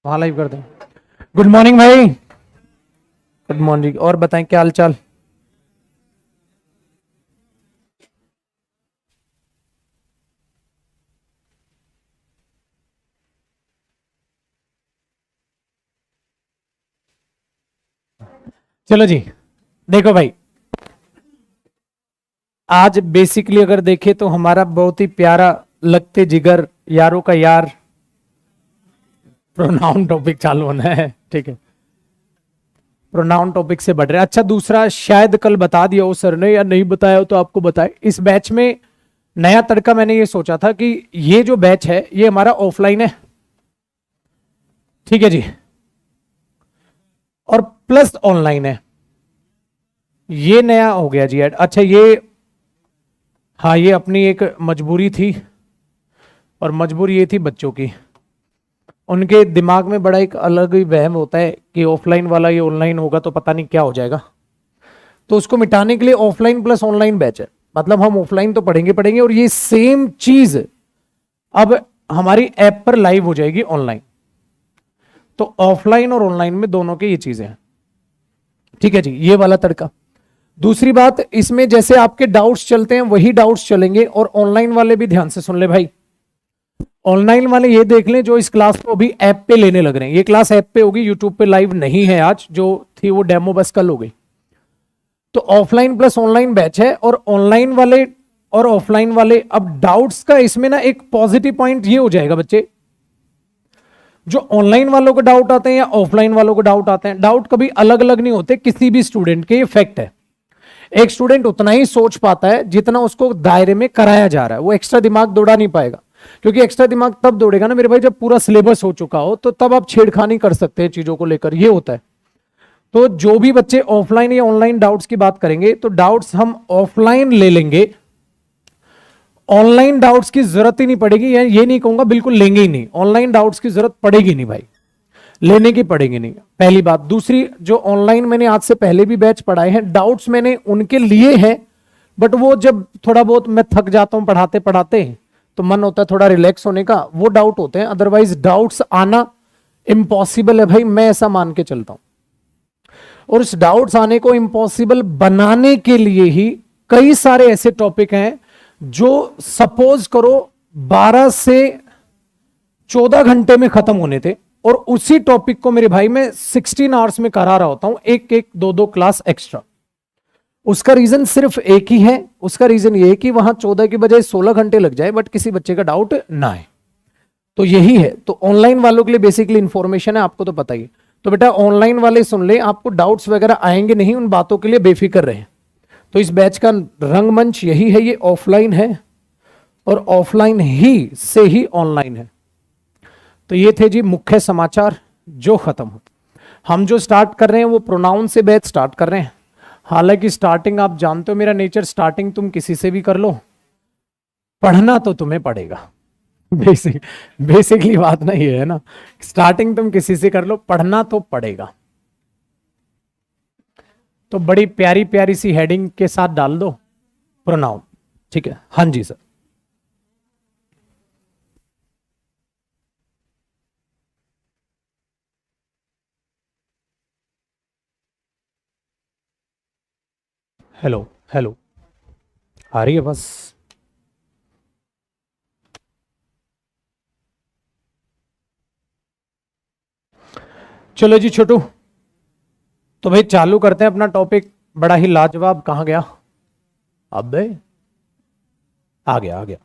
वहां लाइव कर दें। गुड मॉर्निंग भाई। Good morning. और बताएं क्या हाल चाल। चलो जी, देखो भाई, आज बेसिकली अगर देखें तो हमारा बहुत ही प्यारा लगते जिगर यारों का यार प्रोनाउन टॉपिक चालू होना है। ठीक है, प्रोनाउन टॉपिक से बढ़ रहे हैं। अच्छा, दूसरा शायद कल बता दिया हो सर ने या नहीं बताया हो तो आपको बताए, इस बैच में नया तड़का मैंने ये सोचा था कि ये जो बैच है ये हमारा ऑफलाइन है, ठीक है जी, और प्लस ऑनलाइन है। ये नया हो गया जी ऐड। अच्छा ये, हाँ ये अपनी एक मजबूरी थी, और मजबूरी ये थी बच्चों की, उनके दिमाग में बड़ा एक अलग ही वहम होता है कि ऑफलाइन वाला ये ऑनलाइन होगा तो पता नहीं क्या हो जाएगा। तो उसको मिटाने के लिए ऑफलाइन प्लस ऑनलाइन बैच है। मतलब हम ऑफलाइन तो पढ़ेंगे पढ़ेंगे और ये सेम चीज अब हमारी ऐप पर लाइव हो जाएगी ऑनलाइन। तो ऑफलाइन और ऑनलाइन में दोनों के ये चीजें हैं, ठीक है जी, ये वाला तड़का। दूसरी बात, इसमें जैसे आपके डाउट्स चलते हैं वही डाउट्स चलेंगे, और ऑनलाइन वाले भी ध्यान से सुन ले भाई। ऑनलाइन वाले ये देख लें जो इस क्लास को अभी ऐप पे लेने लग रहे हैं, ये क्लास ऐप पे होगी, यूट्यूब पे लाइव नहीं है आज, जो थी वो डेमो बस कल हो गई। तो ऑफलाइन प्लस ऑनलाइन बैच है, और ऑनलाइन वाले और ऑफलाइन वाले, अब डाउट्स का इसमें ना एक पॉजिटिव पॉइंट ये हो जाएगा बच्चे, जो ऑनलाइन वालों को डाउट आते हैं या ऑफलाइन वालों को डाउट आते हैं, डाउट कभी अलग अलग नहीं होते किसी भी स्टूडेंट के, ये फैक्ट है। एक स्टूडेंट उतना ही सोच पाता है जितना उसको दायरे में कराया जा रहा है, वो एक्स्ट्रा दिमाग दौड़ा नहीं पाएगा, क्योंकि एक्स्ट्रा दिमाग तब दौड़ेगा ना मेरे भाई जब पूरा सिलेबस हो चुका हो, तो तब आप छेड़खानी कर सकते हैं चीजों को लेकर, ये होता है। तो जो भी बच्चे ऑफलाइन या ऑनलाइन डाउट्स की बात करेंगे तो डाउट्स हम ऑफलाइन ले लेंगे, ऑनलाइन डाउट्स की जरूरत ही नहीं पड़ेगी, या ये नहीं कहूंगा बिल्कुल लेंगे ही नहीं, ऑनलाइन डाउट्स की जरूरत पड़ेगी नहीं भाई, लेने की पड़ेगी नहीं, पहली बात। दूसरी, जो ऑनलाइन मैंने आज से पहले भी बैच पढ़ाए हैं, डाउट्स मैंने उनके लिए हैं, बट वो जब थोड़ा बहुत मैं थक जाता हूं पढ़ाते पढ़ाते तो मन होता है थोड़ा रिलैक्स होने का, वो डाउट होते हैं, अदरवाइज डाउट्स आना इम्पॉसिबल है भाई, मैं ऐसा मान के चलता हूं। और उस डाउट्स आने को इम्पॉसिबल बनाने के लिए ही कई सारे ऐसे टॉपिक हैं जो सपोज करो 12 से 14 घंटे में खत्म होने थे, और उसी टॉपिक को मेरे भाई मैं 16 आवर्स में करा रहा होता हूं, एक एक दो दो क्लास एक्स्ट्रा। उसका रीजन सिर्फ एक ही है, उसका रीजन ये है कि वहां 14 की बजाय 16 घंटे लग जाए बट किसी बच्चे का डाउट ना आए, तो यही है। तो ऑनलाइन वालों के लिए बेसिकली इंफॉर्मेशन है, आपको तो पता ही है। तो बेटा ऑनलाइन वाले सुन ले, आपको डाउट्स वगैरह आएंगे नहीं, उन बातों के लिए बेफिक्र रहे। तो इस बैच का रंगमंच यही है, ये ऑफलाइन है और ऑफलाइन ही से ही ऑनलाइन है। तो ये थे जी मुख्य समाचार जो खत्म हो। हम जो स्टार्ट कर रहे हैं वो प्रोनाउन से बैच स्टार्ट कर रहे हैं। हालांकि स्टार्टिंग आप जानते हो मेरा नेचर, स्टार्टिंग तुम किसी से भी कर लो, पढ़ना तो तुम्हें पड़ेगा। बेसिकली बात ना ये है ना, स्टार्टिंग तुम किसी से कर लो, पढ़ना तो पड़ेगा। तो बड़ी प्यारी प्यारी सी हेडिंग के साथ डाल दो प्रोनाउन, ठीक है। हाँ जी सर। हेलो हेलो, आ रही है बस। चलो जी छोटू, तो भाई चालू करते हैं अपना टॉपिक। बड़ा ही लाजवाब, कहां गया, अबे आ गया आ गया।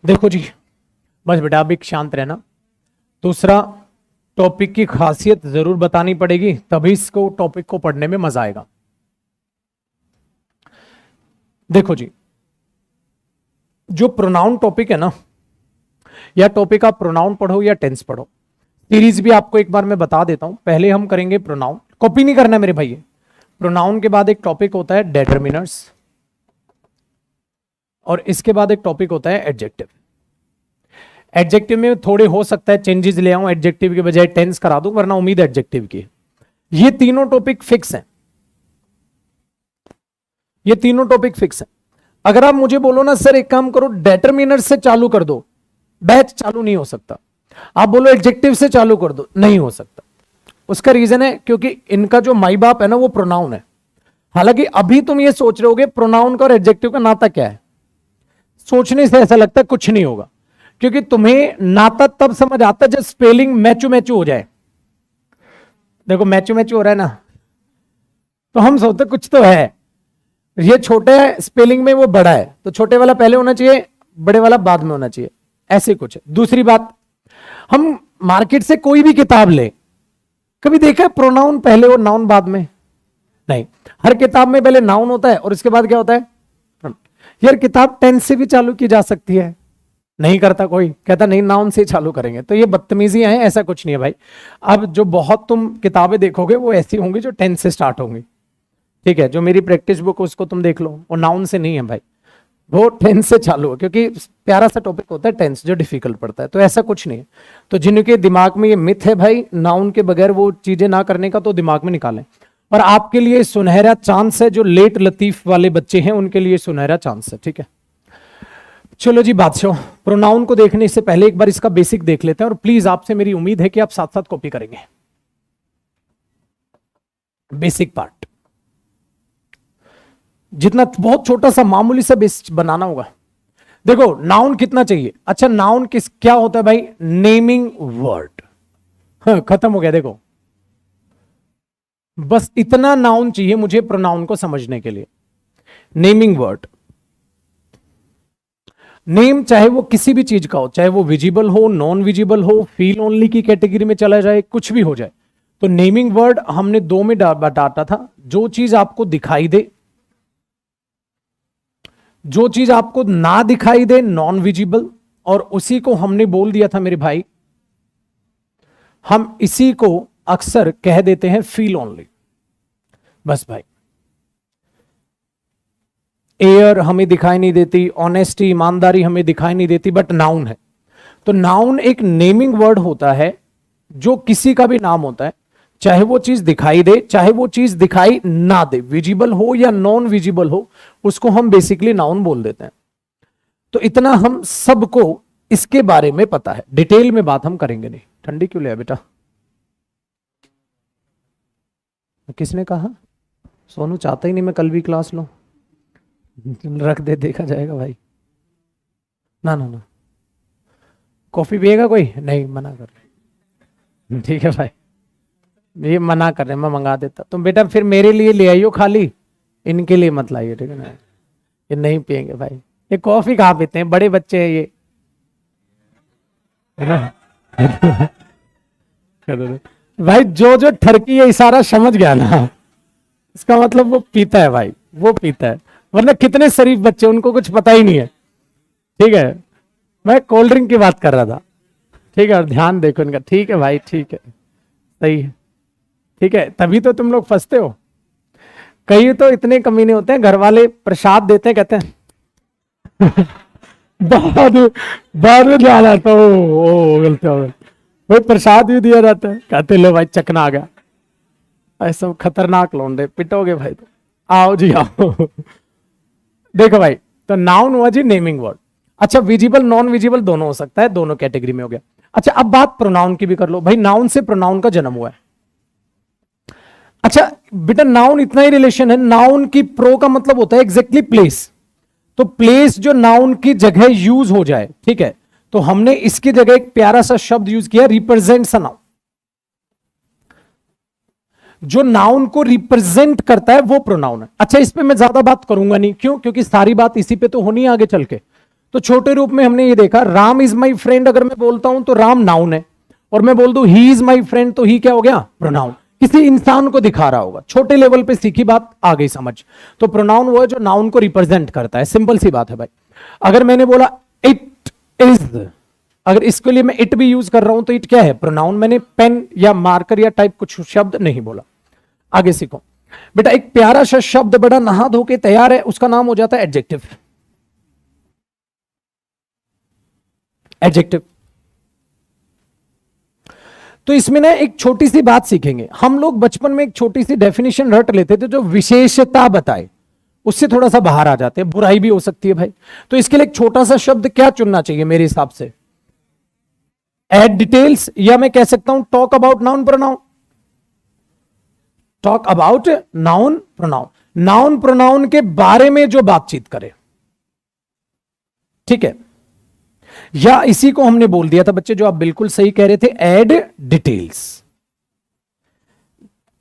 देखो जी, बस बेटा अभी शांत रहना। दूसरा, टॉपिक की खासियत जरूर बतानी पड़ेगी, तभी इसको टॉपिक को पढ़ने में मजा आएगा। देखो जी, जो प्रोनाउन टॉपिक है ना, या टॉपिक आप प्रोनाउन पढ़ो या टेंस पढ़ो, सीरीज भी आपको एक बार मैं बता देता हूं। पहले हम करेंगे प्रोनाउन, कॉपी नहीं करना मेरे भाई। प्रोनाउन के बाद एक टॉपिक होता है डिटरमिनर्स, और इसके बाद एक टॉपिक होता है एडजेक्टिव। एडजेक्टिव में थोड़े हो सकता है चेंजेस ले आऊं, एडजेक्टिव के बजाय टेंस करा दूं, वरना उम्मीद एडजेक्टिव की। ये तीनों टॉपिक फिक्स हैं, ये तीनों टॉपिक फिक्स हैं। अगर आप मुझे बोलो ना सर एक काम करो डिटरमिनर से चालू कर दो, बैच चालू नहीं हो सकता। आप बोलो एडजेक्टिव से चालू कर दो, नहीं हो सकता। उसका रीजन है क्योंकि इनका जो माई बाप है ना वो प्रोनाउन है। हालांकि अभी तुम ये सोच रहे होगे प्रोनाउन का और एडजेक्टिव का नाता क्या है, सोचने से ऐसा लगता है कुछ नहीं होगा, क्योंकि तुम्हें नाता तब समझ आता है जब स्पेलिंग मैचू मैचू हो जाए। देखो मैचू मैचू हो रहा है ना, तो हम सोचते कुछ तो है, ये छोटा है स्पेलिंग में, वो बड़ा है, तो छोटे वाला पहले होना चाहिए, बड़े वाला बाद में होना चाहिए, ऐसे कुछ है। दूसरी बात, हम मार्केट से कोई भी किताब ले, कभी देखा है प्रोनाउन पहले और नाउन बाद में? नहीं, हर किताब में पहले नाउन होता है और उसके बाद क्या होता है? यार किताब टेंस से भी चालू की जा सकती है, नहीं करता कोई, कहता नहीं नाउन से चालू करेंगे, तो ये बदतमीजियां हैं, ऐसा कुछ नहीं है भाई। अब जो बहुत तुम किताबें देखोगे वो ऐसी होंगी जो टेंस से स्टार्ट होंगी, ठीक है, जो मेरी प्रैक्टिस बुक उसको तुम देख लो, वो नाउन से नहीं है भाई, वो टेंस से चालू है, क्योंकि प्यारा सा टॉपिक होता है टेंस जो डिफिकल्ट पड़ता है, तो ऐसा कुछ नहीं है। तो जिनके दिमाग में ये मिथ है भाई नाउन के बगैर वो चीजें ना करने का, तो दिमाग में निकालें। और आपके लिए सुनहरा चांस है, जो लेट लतीफ वाले बच्चे हैं उनके लिए सुनहरा चांस है, ठीक है। चलो जी बादशाह, प्रोनाउन को देखने से पहले एक बार इसका बेसिक देख लेते हैं, और प्लीज आपसे मेरी उम्मीद है कि आप साथ साथ कॉपी करेंगे बेसिक पार्ट, जितना बहुत छोटा सा मामूली सा बेस बनाना होगा। देखो नाउन कितना चाहिए, अच्छा नाउन किस क्या होता है भाई? Naming word. खत्म हो गया। देखो बस इतना नाउन चाहिए मुझे प्रोनाउन को समझने के लिए। नेमिंग वर्ड, नेम चाहे वो किसी भी चीज का हो, चाहे वो विजिबल हो, नॉन विजिबल हो, फील ओनली की कैटेगरी में चला जाए, कुछ भी हो जाए, तो नेमिंग वर्ड हमने दो में डाटा था। जो चीज आपको दिखाई दे, जो चीज आपको ना दिखाई दे, नॉन विजिबल, और उसी को हमने बोल दिया था मेरे भाई, हम इसी को अक्सर कह देते हैं फील ओनली। बस भाई, एयर हमें दिखाई नहीं देती, ऑनेस्टी ईमानदारी हमें दिखाई नहीं देती, बट नाउन है। तो नाउन एक नेमिंग वर्ड होता है जो किसी का भी नाम होता है, चाहे वो चीज दिखाई दे, चाहे वो चीज दिखाई ना दे, विजिबल हो या नॉन विजिबल हो, उसको हम बेसिकली नाउन बोल देते हैं। तो इतना हम सबको इसके बारे में पता है, डिटेल में बात हम करेंगे नहीं। ठंडी क्यों लिया बेटा? किसने कहा? सोनू चाहता ही नहीं मैं कल भी क्लास लूं। रख दे, देखा जाएगा भाई। ना ना ना, कॉफी पिएगा कोई? नहीं, मना कर रहे। ठीक है भाई, ये मना कर रहे, मैं मंगा देता। तुम बेटा फिर मेरे लिए ले आइयो खाली, इनके लिए मत लाइए, ठीक है ना? ये नहीं पियेंगे भाई, ये कॉफी कहाँ पीते हैं, बड़े बच्चे हैं ये, है ना? भाई जो जो ठरकी है इशारा समझ गया ना, इसका मतलब वो पीता है भाई, वो पीता है, वरना कितने शरीफ बच्चे उनको कुछ पता ही नहीं है, ठीक है। मैं कोल्ड ड्रिंक की बात कर रहा था, ठीक है, और ध्यान देखो इनका, ठीक है भाई, ठीक है, सही है, ठीक है। तभी तो तुम लोग फंसते हो। कई तो इतने कमीने होते हैं, घर वाले प्रसाद देते हैं, कहते हैं बाद बाद में ध्यान आता है, ओ गलती हो गई भाई, प्रसाद भी दिया जाता है, कहते लो भाई चकना आ गया। ऐसा खतरनाक लौंडे, पिटोगे भाई तो। आओ जी आओ। देखो भाई, तो नाउन हुआ जी नेमिंग वर्ड। अच्छा विजिबल नॉन विजिबल दोनों हो सकता है, दोनों कैटेगरी में हो गया। अच्छा अब बात प्रोनाउन की भी कर लो भाई, नाउन से प्रोनाउन का जन्म हुआ है। अच्छा बेटा नाउन इतना ही रिलेशन है, नाउन की प्रो का मतलब होता है एग्जैक्टली प्लेस, तो प्लेस जो नाउन की जगह यूज हो जाए, ठीक है, तो हमने इसकी जगह एक प्यारा सा शब्द यूज किया, रिप्रेजेंट्स अ नाउन। जो नाउन को रिप्रेजेंट करता है वो प्रोनाउन है। अच्छा इस पे मैं ज्यादा बात करूंगा नहीं, क्यों? क्योंकि सारी बात इसी पे तो होनी है आगे चल के। तो छोटे रूप में हमने ये देखा, राम इज माई फ्रेंड अगर मैं बोलता हूं तो राम नाउन है, और मैं बोल दूं ही इज माई फ्रेंड तो ही क्या हो गया? प्रोनाउन। किसी इंसान को दिखा रहा होगा, छोटे लेवल पे सीखी बात, आ गई समझ। तो प्रोनाउन वो है जो नाउन को रिप्रेजेंट करता है, सिंपल सी बात है भाई। अगर मैंने बोला इट इज, अगर इसके लिए मैं इट भी यूज कर रहा हूं तो इट क्या है? प्रोनाउन। मैंने पेन या मार्कर या टाइप कुछ शब्द नहीं बोला। आगे सीखो बेटा, एक प्यारा सा शब्द बड़ा नहा धो के तैयार है, उसका नाम हो जाता है एडजेक्टिव। एडजेक्टिव। तो इसमें ना एक छोटी सी बात सीखेंगे हम लोग। बचपन में एक छोटी सी डेफिनेशन रट लेते थे, जो विशेषता बताए, उससे थोड़ा सा बाहर आ जाते हैं, बुराई भी हो सकती है भाई। तो इसके लिए एक छोटा सा शब्द क्या चुनना चाहिए मेरे हिसाब से? एड डिटेल्स, या मैं कह सकता हूं talk about noun pronoun, talk about noun pronoun, noun pronoun के बारे में जो बातचीत करे, ठीक है। या इसी को हमने बोल दिया था बच्चे, जो आप बिल्कुल सही कह रहे थे, एड डिटेल्स।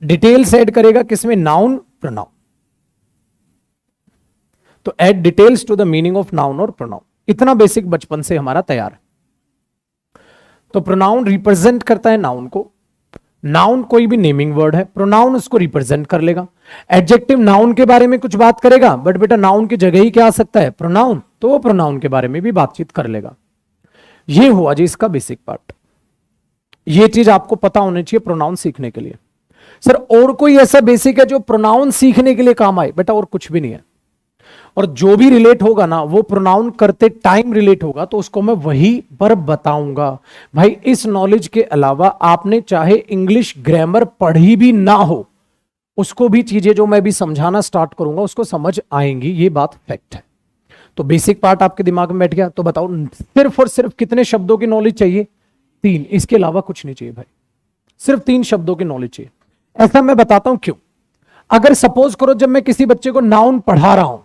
डिटेल्स ऐड करेगा किसमें, नाउन प्रोनाउन। तो add details to the meaning of noun और प्रोनाउन, इतना बेसिक बचपन से हमारा तैयार है। तो प्रोनाउन रिप्रेजेंट करता है नाउन को, नाउन कोई भी नेमिंग वर्ड है, प्रोनाउन उसको रिप्रेजेंट कर लेगा। एडजेक्टिव नाउन के बारे में कुछ बात करेगा, बट बेटा नाउन की जगह ही क्या आ सकता है, प्रोनाउन, तो वो प्रोनाउन के बारे में भी बातचीत कर लेगा। ये हुआ जी इसका बेसिक पार्ट। ये चीज आपको पता होनी चाहिए प्रोनाउन सीखने के लिए। सर और कोई ऐसा बेसिक है जो प्रोनाउन सीखने के लिए काम आए? बेटा और कुछ भी नहीं है, और जो भी रिलेट होगा ना वो प्रोनाउन करते टाइम रिलेट होगा, तो उसको मैं वहीं पर बताऊंगा। भाई इस नॉलेज के अलावा आपने चाहे इंग्लिश ग्रामर पढ़ी भी ना हो, उसको भी चीजें जो मैं भी समझाना स्टार्ट करूंगा उसको समझ आएंगी, ये बात फैक्ट है। तो बेसिक पार्ट आपके दिमाग में बैठ गया। तो बताओ सिर्फ और सिर्फ कितने शब्दों की नॉलेज चाहिए? 3, इसके अलावा कुछ नहीं चाहिए भाई, सिर्फ 3 शब्दों की नॉलेज चाहिए। ऐसा मैं बताता हूं क्यों। अगर सपोज करो जब मैं किसी बच्चे को नाउन पढ़ा रहा हूं,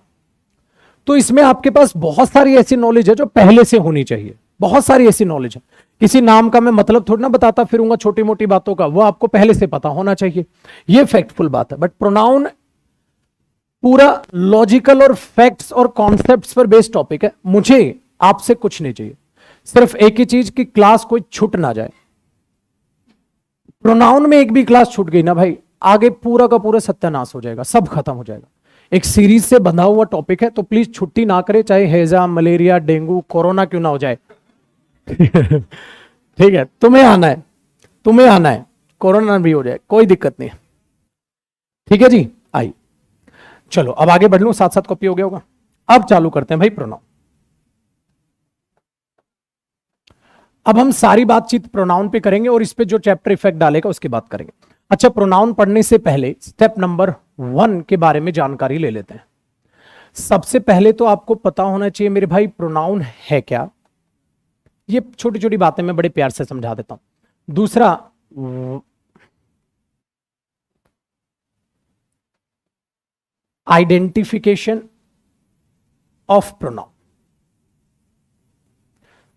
तो इसमें आपके पास बहुत सारी ऐसी नॉलेज है जो पहले से होनी चाहिए, बहुत सारी ऐसी नॉलेज है। किसी नाम का मैं मतलब थोड़ी ना बताता फिरूंगा छोटी मोटी बातों का, वो आपको पहले से पता होना चाहिए, ये फैक्टफुल बात है। बट प्रोनाउन पूरा लॉजिकल और फैक्ट्स और कॉन्सेप्ट्स पर बेस्ड टॉपिक है। मुझे आपसे कुछ नहीं चाहिए, सिर्फ एक ही चीज की क्लास कोई छूट ना जाए। प्रोनाउन में एक भी क्लास छूट गई ना भाई, आगे पूरा का पूरा सत्यानाश हो जाएगा, सब खत्म हो जाएगा। एक सीरीज से बंधा हुआ टॉपिक है, तो प्लीज छुट्टी ना करे, चाहे हैजा, मलेरिया, डेंगू, कोरोना क्यों ना हो जाए। ठीक है, तुम्हें आना है, तुम्हें आना है, कोरोना भी हो जाए, कोई दिक्कत नहीं। ठीक है जी, आई चलो अब आगे बढ़ लूं, साथ साथ कॉपी हो गया होगा। अब चालू करते हैं भाई प्रोनाउन। अब हम सारी बातचीत प्रोनाउन पे करेंगे और इस पे जो चैप्टर इफेक्ट डालेगा उसकी बात करेंगे। अच्छा, प्रोनाउन पढ़ने से पहले स्टेप नंबर 1 के बारे में जानकारी ले लेते हैं। सबसे पहले तो आपको पता होना चाहिए मेरे भाई प्रोनाउन है क्या। ये छोटी छोटी बातें मैं बड़े प्यार से समझा देता हूं। दूसरा, आइडेंटिफिकेशन ऑफ प्रोनाउन।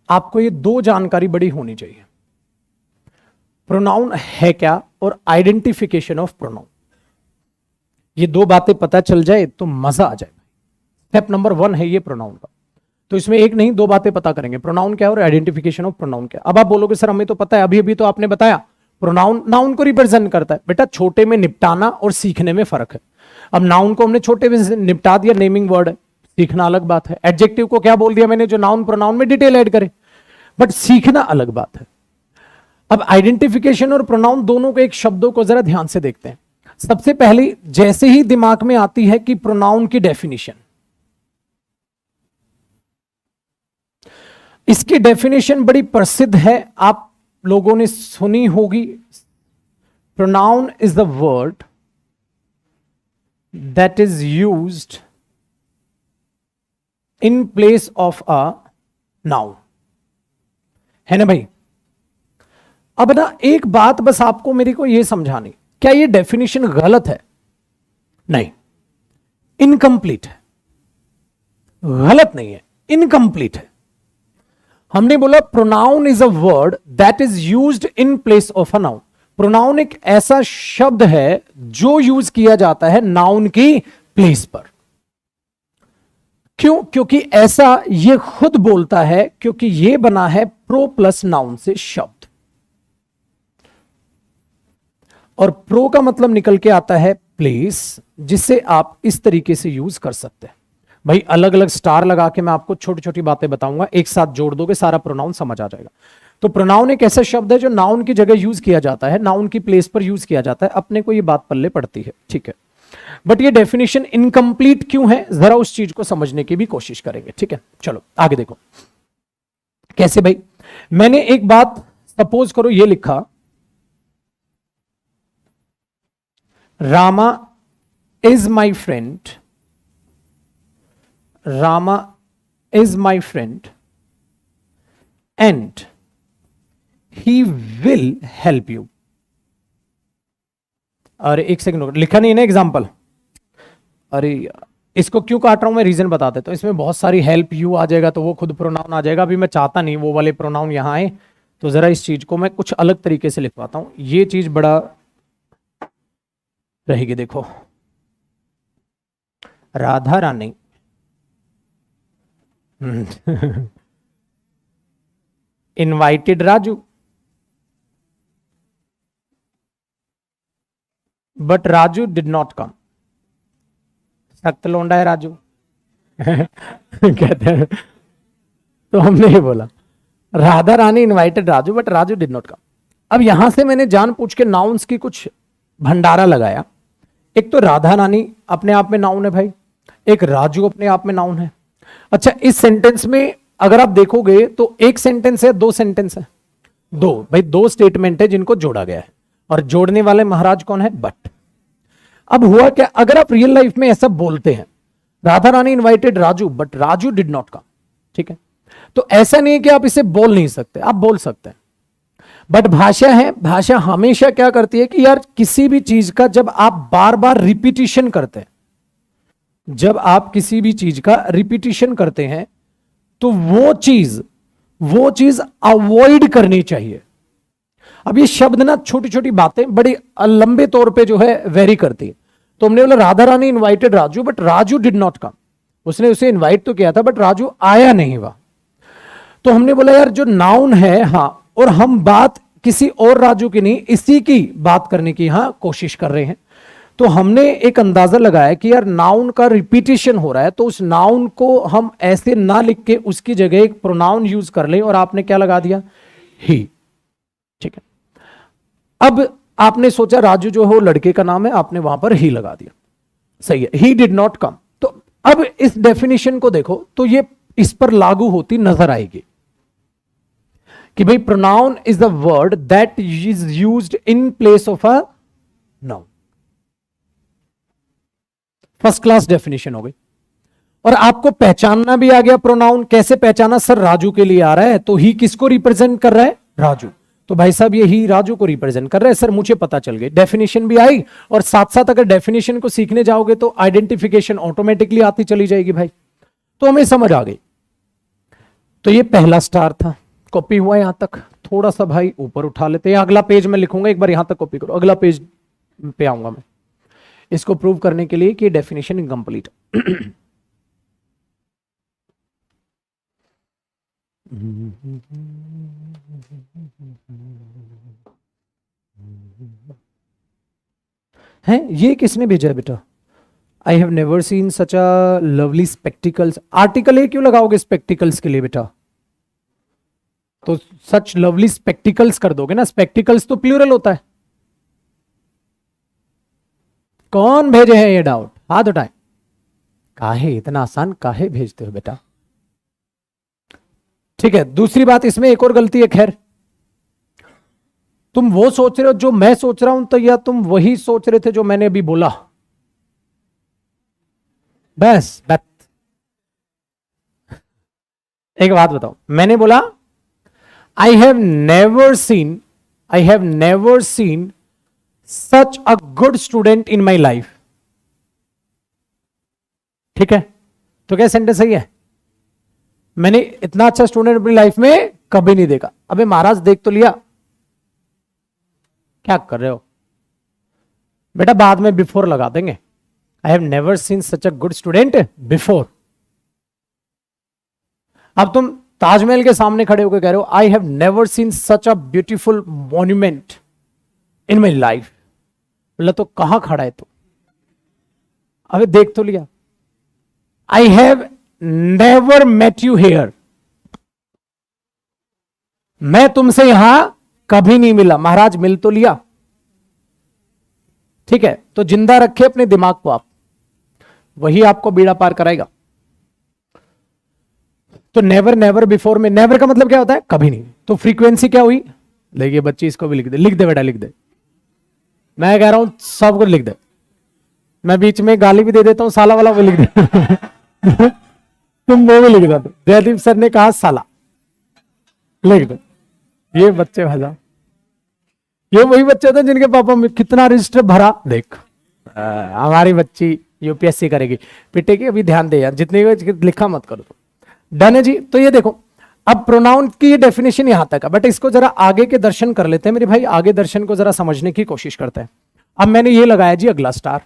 आपको ये 2 जानकारी बड़ी होनी चाहिए, प्रोनाउन है क्या और आइडेंटिफिकेशन ऑफ प्रोनाउन। ये 2 बातें पता चल जाए तो मजा आ जाए। स्टेप नंबर 1 है ये प्रोनाउन का, तो इसमें एक नहीं 2 बातें पता करेंगे, प्रोनाउन क्या और आइडेंटिफिकेशन ऑफ प्रोनाउन क्या। अब आप बोलोगे सर हमें तो पता है, अभी अभी तो आपने बताया प्रोनाउन नाउन को रिप्रेजेंट करता है। बेटा छोटे में निपटाना और सीखने में फर्क है। अब नाउन को हमने छोटे में निपटा दिया, नेमिंग वर्ड है, सीखना अलग बात है। एडजेक्टिव को क्या बोल दिया मैंने, जो नाउन प्रोनाउन में डिटेल ऐड करे, बट सीखना अलग बात है। अब आइडेंटिफिकेशन और प्रोनाउन दोनों को एक शब्दों को जरा ध्यान से देखते हैं। सबसे पहले जैसे ही दिमाग में आती है कि प्रोनाउन की डेफिनेशन, इसकी डेफिनेशन बड़ी प्रसिद्ध है, आप लोगों ने सुनी होगी। Pronoun is the word that is used in place of a noun, है ना भाई। अब ना एक बात बस आपको मेरे को यह समझानी, क्या ये डेफिनेशन गलत है? नहीं, इनकम्प्लीट है, गलत नहीं है, इनकम्प्लीट है। हमने बोला pronoun is a word that is used in place of a noun. Pronoun एक ऐसा शब्द है जो यूज किया जाता है नाउन की प्लेस पर। क्यों? क्योंकि ऐसा ये खुद बोलता है, क्योंकि ये बना है प्रो प्लस नाउन से शब्द, और प्रो का मतलब निकल के आता है प्लेस, जिसे आप इस तरीके से यूज कर सकते हैं। भाई अलग अलग स्टार लगा के मैं आपको छोटी छोटी बातें बताऊंगा, एक साथ जोड़ दोगे सारा प्रोनाउन समझ आ जाएगा। तो प्रोनाउन एक ऐसा शब्द है जो नाउन की जगह यूज किया जाता है, नाउन की प्लेस पर यूज किया जाता है। अपने को ये बात पल्ले पड़ती है, ठीक है। बट ये डेफिनेशन इनकम्प्लीट क्यों है, जरा उस चीज को समझने की भी कोशिश करेंगे, ठीक है। चलो आगे देखो कैसे भाई। मैंने एक बात सपोज करो ये लिखा, Rama is my friend, Rama is my friend and he will help you. अरे एक सेकंड, लिखा नहीं है ना एग्जाम्पल। अरे इसको क्यों काट रहा हूं मैं, रीजन बता देता हूं। इसमें बहुत सारी हेल्प यू आ जाएगा तो वो खुद प्रोनाउन आ जाएगा। अभी मैं चाहता नहीं वो वाले प्रोनाउन यहां आए, तो जरा इस चीज को मैं कुछ अलग तरीके से लिखवाता हूं। ये चीज बड़ा रहेगी। देखो, Radha Rani invited Raju, but Raju did not come. सख्त लौंडा है राजू कहते हैं। तो हमने ये बोला, Radha Rani invited Raju but Raju did not come. अब यहां से मैंने जान पूछ के नाउन्स की कुछ भंडारा लगाया। एक तो राधा रानी अपने आप में नाउन है भाई, एक राजू अपने आप में नाउन है। अच्छा, इस सेंटेंस में अगर आप देखोगे तो एक सेंटेंस है, दो सेंटेंस है? दो भाई, दो स्टेटमेंट है जिनको जोड़ा गया है, और जोड़ने वाले महाराज कौन है? बट। अब हुआ क्या, अगर आप रियल लाइफ में ऐसा बोलते हैं, Radha Rani invited Raju but Raju did not come, ठीक है, तो ऐसा नहीं है कि आप इसे बोल नहीं सकते, आप बोल सकते हैं। बट भाषा है, भाषा हमेशा क्या करती है कि यार किसी भी चीज का जब आप बार बार रिपीटिशन करते हैं, जब आप किसी भी चीज का रिपीटिशन करते हैं तो वो चीज अवॉइड करनी चाहिए। अब ये शब्द ना, छोटी छोटी बातें बड़ी लंबे तौर पे जो है वेरी करती है। तो हमने बोला Radha Rani invited Raju but Raju did not come. उसने उसे इनवाइट तो किया था बट राजू आया नहीं हुआ। तो हमने बोला यार जो नाउन है, हाँ, और हम बात किसी और राजू की नहीं, इसी की बात करने की यहां कोशिश कर रहे हैं। तो हमने एक अंदाजा लगाया कि यार नाउन का रिपीटिशन हो रहा है, तो उस नाउन को हम ऐसे ना लिख के उसकी जगह एक प्रोनाउन यूज कर ले। और आपने क्या लगा दिया? ही। ठीक है, अब आपने सोचा राजू जो है वो लड़के का नाम है, आपने वहां पर ही लगा दिया, सही है, ही डिड नॉट कम। तो अब इस डेफिनेशन को देखो तो ये इस पर लागू होती नजर आएगी कि भाई pronoun is the word that is used in place of a noun. First class definition हो गई। और आपको पहचानना भी आ गया प्रोनाउन। कैसे पहचाना? सर राजू के लिए आ रहा है तो ही किसको रिप्रेजेंट कर रहा है? राजू। तो भाई साहब ये ही राजू को रिप्रेजेंट कर रहा है। सर मुझे पता चल गई, डेफिनेशन भी आई, और साथ साथ अगर डेफिनेशन को सीखने जाओगे तो आइडेंटिफिकेशन ऑटोमेटिकली आती चली जाएगी भाई। तो हमें समझ आ गई। तो ये पहला स्टार था, कॉपी हुआ यहां तक। थोड़ा सा भाई ऊपर उठा लेते हैं, अगला पेज में लिखूंगा, एक बार यहां तक कॉपी करो, अगला पेज पे आऊंगा मैं इसको प्रूव करने के लिए कि डेफिनेशन इनकम्प्लीट। है ये किसने भेजा है बेटा? I have never seen such a lovely spectacles. Article a क्यों लगाओगे स्पेक्टिकल्स के लिए बेटा? तो सच लवली स्पेक्टिकल्स कर दोगे ना, स्पेक्टिकल्स तो प्लूरल होता है। कौन भेजे हैं ये डाउट? हाथ उठाए। काहे इतना आसान काहे भेजते हो बेटा? ठीक है, दूसरी बात इसमें एक और गलती है। खैर, तुम वो सोच रहे हो जो मैं सोच रहा हूं, तो या तुम वही सोच रहे थे जो मैंने अभी बोला? बस बात। एक बात बताओ, मैंने बोला आई have never seen such a good student in my life. ठीक है, तो क्या सेंटेंस सही है? मैंने इतना अच्छा स्टूडेंट अपनी लाइफ में कभी नहीं देखा। अबे महाराज देख तो लिया, क्या कर रहे हो बेटा? बाद में बिफोर लगा देंगे। आई have never seen such a good student before. अब तुम ताजमहल के सामने खड़े होकर कह रहे हो आई have never seen such a beautiful monument in my life. बोला तो कहां खड़ा है तू? अबे देख तो लिया। I have never met you here. मैं तुमसे यहां कभी नहीं मिला। महाराज मिल तो लिया। ठीक है, तो जिंदा रखे अपने दिमाग को आप, वही आपको बेड़ा पार कराएगा। तो नेवर, नेवर बिफोर में नेवर का मतलब क्या होता है? कभी नहीं। तो फ्रीक्वेंसी क्या हुई? देखिए बच्ची, इसको भी लिख दे, लिख दे बेटा, लिख दे। मैं कह रहा हूं सब कुछ लिख दे। मैं बीच में गाली भी दे देता हूं, साला वाला भी लिख दे तुम वो भी लिख दो। जयदीप सर ने कहा साला, लिख दो। ये बच्चे भाजा, ये वही बच्चे थे जिनके पापा में कितना रजिस्टर भरा देख, हमारी बच्ची यूपीएससी करेगी, पिटेगी, अभी ध्यान दे यार, जितने लिखा मत करो तो। डन है जी। तो ये देखो, अब प्रोनाउन की ये डेफिनेशन यहां तक है, बट इसको जरा आगे के दर्शन कर लेते हैं मेरे भाई, आगे दर्शन को जरा समझने की कोशिश करते हैं। अब मैंने ये लगाया जी अगला स्टार,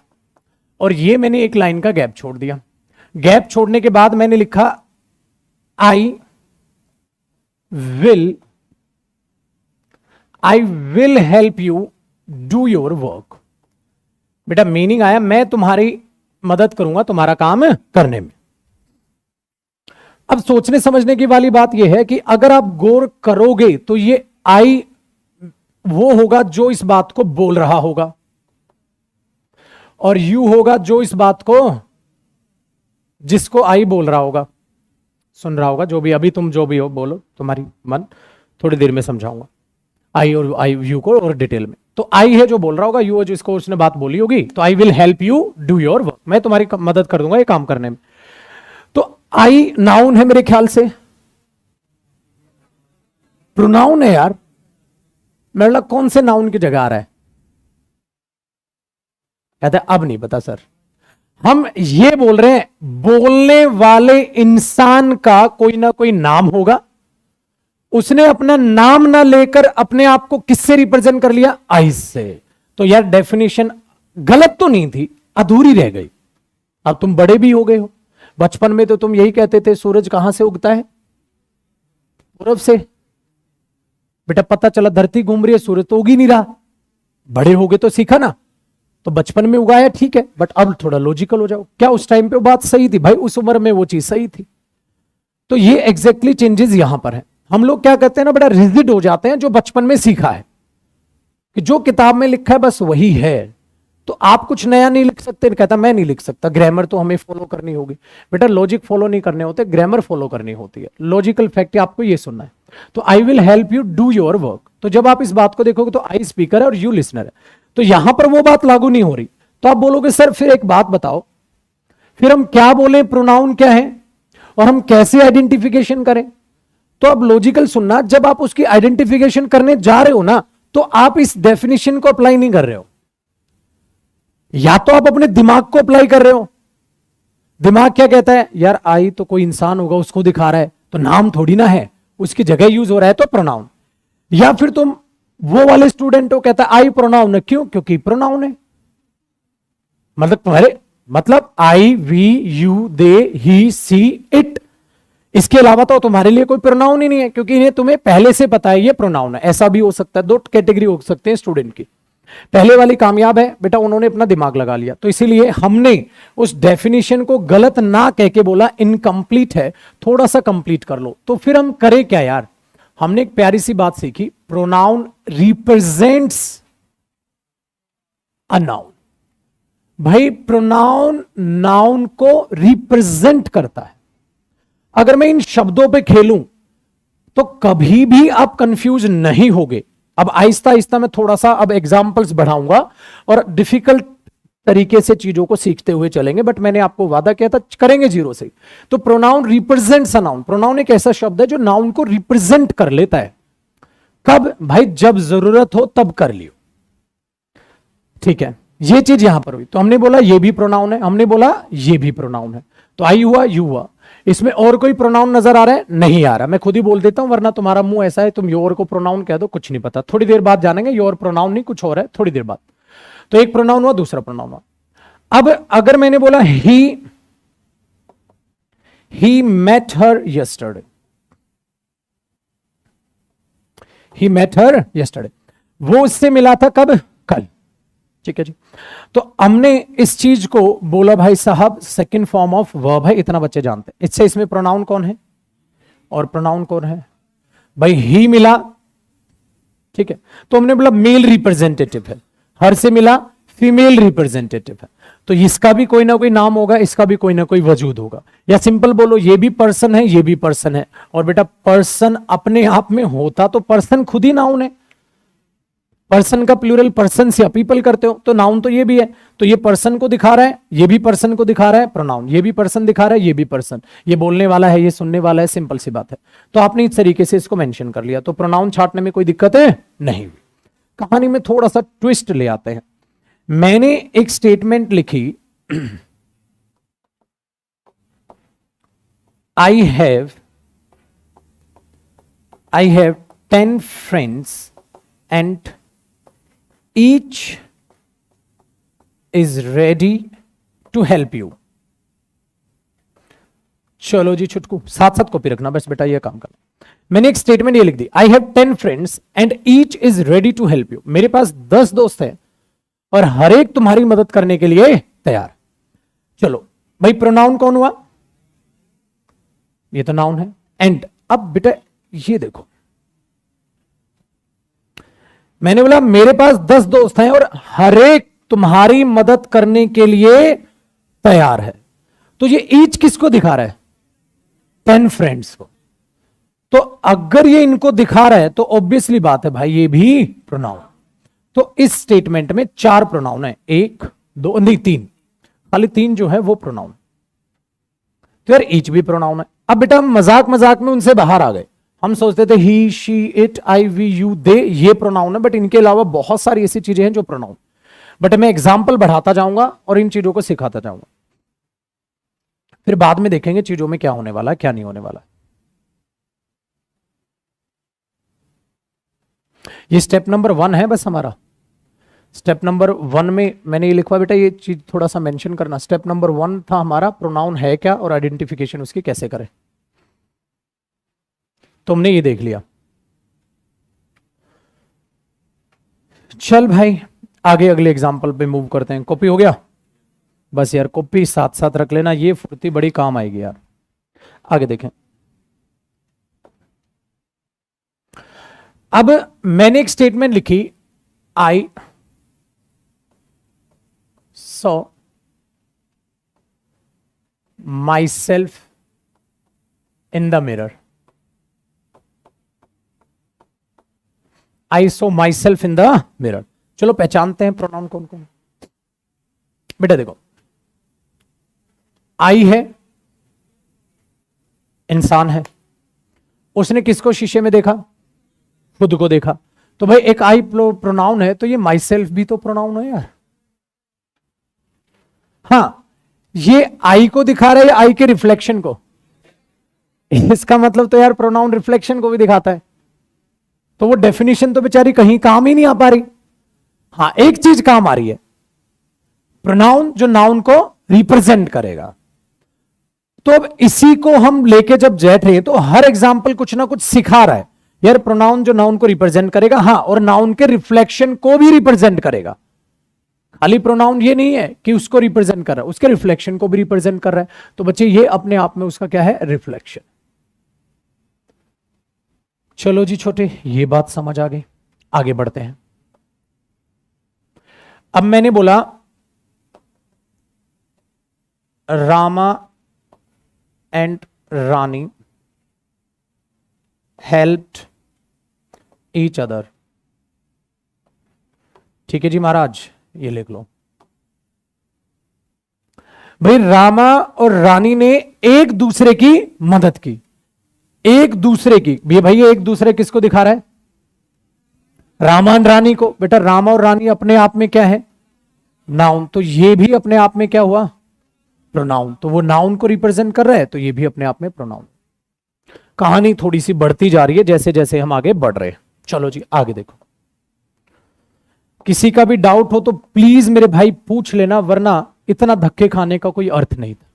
और ये मैंने एक लाइन का गैप छोड़ दिया। गैप छोड़ने के बाद मैंने लिखा I will help you do your work. बेटा मीनिंग आया, मैं तुम्हारी मदद करूंगा तुम्हारा काम करने में। अब सोचने समझने की वाली बात यह है कि अगर आप गौर करोगे तो ये आई वो होगा जो इस बात को बोल रहा होगा, और यू होगा जो इस बात को, जिसको आई बोल रहा होगा, सुन रहा होगा, जो भी अभी तुम जो भी हो बोलो, तुम्हारी मन, थोड़ी देर में समझाऊंगा आई और आई यू को और डिटेल में। तो आई है जो बोल रहा होगा, यू है जिसको उसने बात बोली होगी, तो I will help you do your work, मैं तुम्हारी मदद कर दूंगा ये काम करने में। तो आई नाउन है मेरे ख्याल से, प्रोनाउन है यार, मेरे लग कौन से नाउन की जगह आ रहा है? कहते अब नहीं पता सर, हम ये बोल रहे हैं बोलने वाले इंसान का कोई ना कोई नाम होगा, उसने अपना नाम ना लेकर अपने आप को किससे रिप्रेजेंट कर लिया? आई से। तो यार डेफिनेशन गलत तो नहीं थी, अधूरी रह गई। अब तुम बड़े भी हो गए हो, बचपन में तो तुम यही कहते थे सूरज कहां से उगता है? पूरब से। बेटा पता चला धरती घूम रही है, सूरज तो उग ही नहीं रहा। बड़े हो गए तो सीखा ना, तो बचपन में उगाया ठीक है, बट अब थोड़ा लॉजिकल हो जाओ, क्या उस टाइम पे वो बात सही थी? भाई उस उम्र में वो चीज सही थी। तो ये एग्जैक्टली चेंजेस यहां पर है। हम लोग क्या कहते हैं ना, बड़ा रिजिड हो जाते हैं जो बचपन में सीखा है कि जो किताब में लिखा है बस वही है, तो आप कुछ नया नहीं लिख सकते। कहता मैं नहीं लिख सकता, ग्रामर तो हमें फॉलो करनी होगी। बेटा लॉजिक फॉलो नहीं करने होते, ग्रामर फॉलो करनी होती है। लॉजिकल फैक्ट आपको ये सुनना है। तो I will help you do your work, तो जब आप इस बात को देखोगे तो आई स्पीकर है और यू लिसनर है, तो यहां पर वो बात लागू नहीं हो रही। तो आप बोलोगे सर फिर एक बात बताओ, फिर हम क्या बोले, प्रोनाउन क्या है और हम कैसे आइडेंटिफिकेशन करें? तो अब लॉजिकल सुनना, जब आप उसकी आइडेंटिफिकेशन करने जा रहे हो ना, तो आप इस डेफिनेशन को अप्लाई नहीं कर रहे हो, या तो आप अपने दिमाग को अप्लाई कर रहे हो। दिमाग क्या कहता है? यार आई तो कोई इंसान होगा, उसको दिखा रहा है, तो नाम थोड़ी ना है, उसकी जगह यूज हो रहा है तो प्रोनाउन। या फिर तुम वो वाले स्टूडेंट हो कहता है आई प्रोनाउन है, क्यों? क्योंकि प्रोनाउन है। मतलब तुम्हारे मतलब I we you they he she it, इसके अलावा तो तुम्हारे लिए कोई प्रोनाउन ही नहीं है, क्योंकि इन्हें तुम्हें पहले से पता है ये प्रोनाउन है। ऐसा भी हो सकता है, दो कैटेगरी हो सकते हैं स्टूडेंट की। पहले वाली कामयाब है बेटा, उन्होंने अपना दिमाग लगा लिया, तो इसीलिए हमने उस डेफिनेशन को गलत ना कह के बोला इनकम्प्लीट है, थोड़ा सा कंप्लीट कर लो। तो फिर हम करें क्या यार? हमने एक प्यारी सी बात सीखी, प्रोनाउन रिप्रेजेंट्स अ नाउन। भाई प्रोनाउन नाउन को रिप्रेजेंट करता है। अगर मैं इन शब्दों पे खेलूं तो कभी भी आप कंफ्यूज नहीं होगे। अब आहिस्ता आहिस्ता मैं थोड़ा सा अब एग्जांपल्स बढ़ाऊंगा और डिफिकल्ट तरीके से चीजों को सीखते हुए चलेंगे, बट मैंने आपको वादा किया था करेंगे जीरो से। तो pronoun represents a noun, pronoun एक ऐसा शब्द है जो नाउन को रिप्रेजेंट कर लेता है। कब? भाई जब जरूरत हो तब कर लियो, ठीक है। ये चीज यहां पर हुई, तो हमने बोला ये भी प्रोनाउन है, हमने बोला ये भी प्रोनाउन है। तो आई हुआ, यू हुआ। इसमें और कोई प्रोनाउन नजर आ रहा है? नहीं आ रहा। मैं खुद ही बोल देता हूं, वरना तुम्हारा मुंह ऐसा है तुम योर को प्रोनाउन कह दो, कुछ नहीं पता। थोड़ी देर बाद जानेंगे योर प्रोनाउन नहीं कुछ और है, थोड़ी देर बाद। तो एक प्रोनाउन हुआ, दूसरा प्रोनाउन हुआ। अब अगर मैंने बोला he met her yesterday, he met her yesterday, वो उससे मिला था कब? कल, ठीक है जी। तो हमने इस चीज को बोला भाई साहब सेकंड फॉर्म ऑफ वर्ब है, इतना बच्चे जानते हैं। इससे इसमें प्रोनाउन कौन है और प्रोनाउन कौन है? भाई ही मिला, ठीक है, तो हमने बोला मेल रिप्रेजेंटेटिव है, हर से मिला फीमेल रिप्रेजेंटेटिव है, तो इसका भी कोई ना कोई नाम होगा, इसका भी कोई ना कोई वजूद होगा। या सिंपल बोलो ये भी पर्सन है, ये भी पर्सन है। और बेटा पर्सन अपने आप में होता तो पर्सन खुद ही नाउन है, पर्सन का प्लूरल पर्सन्स या पीपल करते हो, तो नाउन तो ये भी है, तो ये पर्सन को दिखा रहा है, ये भी पर्सन को दिखा रहा है प्रोनाउन, ये भी पर्सन दिखा रहा है, ये भी पर्सन, ये बोलने वाला है, ये सुनने वाला है, सिंपल सी बात है। तो आपने इस तरीके से इसको मेंशन कर लिया, तो प्रोनाउन छांटने में कोई दिक्कत है नहीं। कहानी में थोड़ा सा ट्विस्ट ले आते हैं। मैंने एक स्टेटमेंट लिखी, आई have 10 friends and each is ready to help you। चलो जी छुटकू, साथ साथ कॉपी रखना बस बेटा, ये काम करना। मैंने एक स्टेटमेंट ये लिख दी, I have 10 friends and each is ready to help you. मेरे पास 10 दोस्त हैं और हर एक तुम्हारी मदद करने के लिए तैयार। चलो भाई, प्रोनाउन कौन हुआ? ये तो नाउन है। एंड अब बेटा ये देखो, मैंने बोला मेरे पास 10 दोस्त हैं और हर एक तुम्हारी मदद करने के लिए तैयार है, तो ये ईच किसको दिखा रहा है? 10 फ्रेंड्स को। तो अगर ये इनको दिखा रहा है तो ऑब्वियसली बात है भाई, ये भी प्रोनाउन। तो इस स्टेटमेंट में 4 प्रोनाउन है, 1 2 नहीं 3, खाली 3 जो है वो प्रोनाउन। तो यार ईच भी प्रोनाउन है। अब बेटा हम मजाक मजाक में उनसे बाहर आ गए, हम सोचते थे he she it I we you they, ये प्रोनाउन है, बट इनके अलावा बहुत सारी ऐसी चीजें हैं जो प्रोनाउन। बट मैं एग्जाम्पल बढ़ाता जाऊंगा और इन चीजों को सिखाता जाऊंगा, फिर बाद में देखेंगे चीजों में क्या होने वाला है क्या नहीं होने वाला। ये स्टेप नंबर 1 है बस हमारा। स्टेप नंबर 1 में मैंने ये लिखवा बेटा, ये चीज थोड़ा सा मेंशन करना। स्टेप नंबर 1 था हमारा प्रोनाउन है क्या और आइडेंटिफिकेशन उसकी कैसे करें। तुमने ये देख लिया। चल भाई आगे अगले एग्जांपल पे मूव करते हैं। कॉपी हो गया? बस यार कॉपी साथ साथ रख लेना, ये फुर्ती बड़ी काम आएगी यार। आगे देखें। अब मैंने एक स्टेटमेंट लिखी, I saw my self in the mirror. I saw my self in the mirror. चलो पहचानते हैं प्रोनाउन कौन कौन। बेटा देखो, आई है, इंसान है, उसने किसको शीशे में देखा? खुद को देखा। तो भाई एक आई प्रोनाउन है, तो ये माई सेल्फ भी तो प्रोनाउन है यार। हाँ, ये आई को दिखा रहा है, आई के रिफ्लेक्शन को। इसका मतलब तो यार प्रोनाउन रिफ्लेक्शन को भी दिखाता है, तो वो डेफिनेशन तो बेचारी कहीं काम ही नहीं आ पा रही। हाँ, एक चीज काम आ रही है, प्रोनाउन जो नाउन को रिप्रेजेंट करेगा। तो अब इसी को हम लेके जब बैठ रहे हैं तो हर एग्जाम्पल कुछ ना कुछ सिखा रहा है यार। प्रोनाउन जो नाउन को रिप्रेजेंट करेगा, हाँ, और नाउन के रिफ्लेक्शन को भी रिप्रेजेंट करेगा। खाली प्रोनाउन ये नहीं है कि उसको रिप्रेजेंट कर रहा है, उसके रिफ्लेक्शन को भी रिप्रेजेंट कर रहा है। तो बच्चे ये अपने आप में उसका क्या है? रिफ्लेक्शन। चलो जी छोटे, ये बात समझ आ गई। आगे बढ़ते हैं। अब मैंने बोला Rama and Rani helped each other. ठीक है जी महाराज, ये लिख लो भाई। रामा और रानी ने एक दूसरे की मदद की, एक दूसरे की। ये भाई एक दूसरे किसको दिखा रहा है? रामा और रानी को। बेटा रामा और रानी अपने आप में क्या है? नाउन। तो ये भी अपने आप में क्या हुआ? प्रोनाउन। तो वो नाउन को रिप्रेजेंट कर रहा है, तो ये भी अपने आप में प्रोनाउन। कहानी थोड़ी सी बढ़ती जा रही है जैसे जैसे हम आगे बढ़ रहे हैं। चलो जी आगे देखो। किसी का भी डाउट हो तो प्लीज मेरे भाई पूछ लेना, वरना इतना धक्के खाने का कोई अर्थ नहीं था।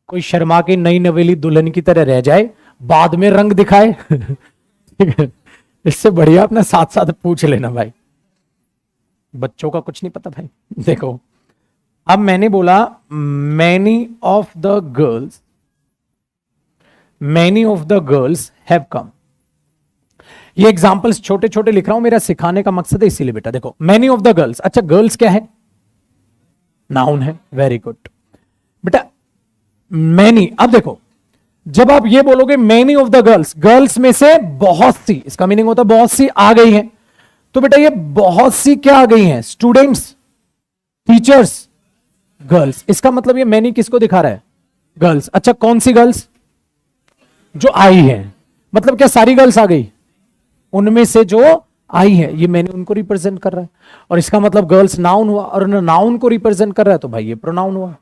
कोई शर्मा के नई नवेली दुल्हन की तरह रह जाए, बाद में रंग दिखाए। ठीक है, इससे बढ़िया अपना साथ साथ पूछ लेना भाई। बच्चों का कुछ नहीं पता भाई। देखो, अब मैंने बोला many of the girls have come. ये एग्जांपल्स छोटे छोटे लिख रहा हूं, मेरा सिखाने का मकसद है इसीलिए बेटा। देखो मैनी ऑफ द गर्ल्स, अच्छा गर्ल्स क्या है? नाउन है। वेरी गुड बेटा। मैनी, अब देखो जब आप ये बोलोगे many of the girls, girls में से बहुत सी, इसका मीनिंग होता है बहुत सी आ गई हैं। तो बेटा ये बहुत सी क्या आ गई हैं, स्टूडेंट्स, टीचर्स, गर्ल्स। इसका मतलब ये मैनी किसको दिखा रहा है, गर्ल्स। अच्छा कौन सी गर्ल्स, जो आई है, मतलब क्या सारी गर्ल्स आ गई, उनमें से जो आई है, ये मैंने उनको रिप्रेजेंट कर रहा है। और इसका मतलब गर्ल्स नाउन हुआ, और नाउन को रिप्रेजेंट कर रहा है तो भाई ये प्रोनाउन हुआ।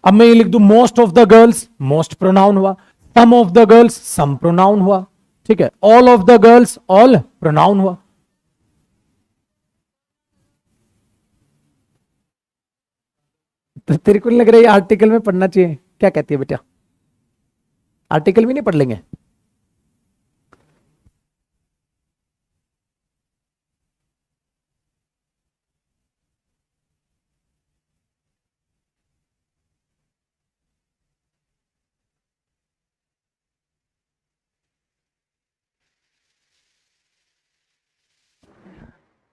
अब मैं ये लिख दूं most of the girls, most pronoun हुआ। Some of the girls, some pronoun हुआ। ठीक है, all of the girls, all pronoun हुआ। तो तेरे को लग रहा है आर्टिकल में पढ़ना चाहिए, क्या कहती है बेटा, आर्टिकल भी नहीं पढ़ लेंगे?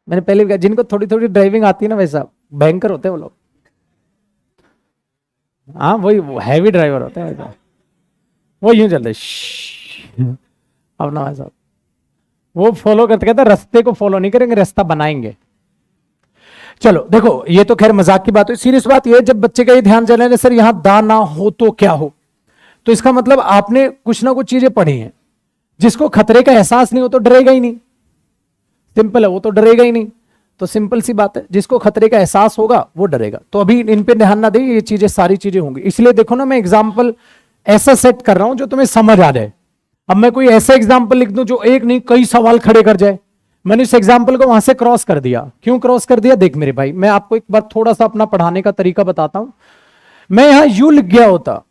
मैंने पहले भी कहा, जिनको थोड़ी थोड़ी ड्राइविंग आती है ना वैसा भयंकर होते हैं वो लोग। हाँ वही हैवी ड्राइवर होते हैं वैसा, वो यूं चलते अपना वैसा, वो फॉलो करते, कहते रास्ते को फॉलो नहीं करेंगे, रास्ता बनाएंगे। चलो देखो, ये तो खैर मजाक की बात है। सीरियस बात ये है, जब बच्चे का ये ध्यान चले ना सर यहां दा ना हो तो क्या हो, तो इसका मतलब आपने कुछ ना कुछ चीजें पढ़ी हैं। जिसको खतरे का एहसास नहीं हो तो डरेगा ही नहीं, सिंपल है, वो तो डरेगा ही नहीं। तो सिंपल सी बात है, जिसको खतरे का एहसास होगा वो डरेगा। तो अभी इन पे ध्यान ना दें, ये चीजें सारी चीजें होंगी। इसलिए देखो ना, मैं एग्जाम्पल ऐसा सेट कर रहा हूं जो तुम्हें समझ आ जाए। अब मैं कोई ऐसा एग्जाम्पल लिख दूं जो एक नहीं कई सवाल खड़े कर जाए। मैंने इस एग्जाम्पल को वहां से क्रॉस कर दिया। क्यों क्रॉस कर दिया, देख मेरे भाई, मैं आपको एक बार थोड़ा सा अपना पढ़ाने का तरीका बताता हूं। मैं यहां यू लिख गया होता,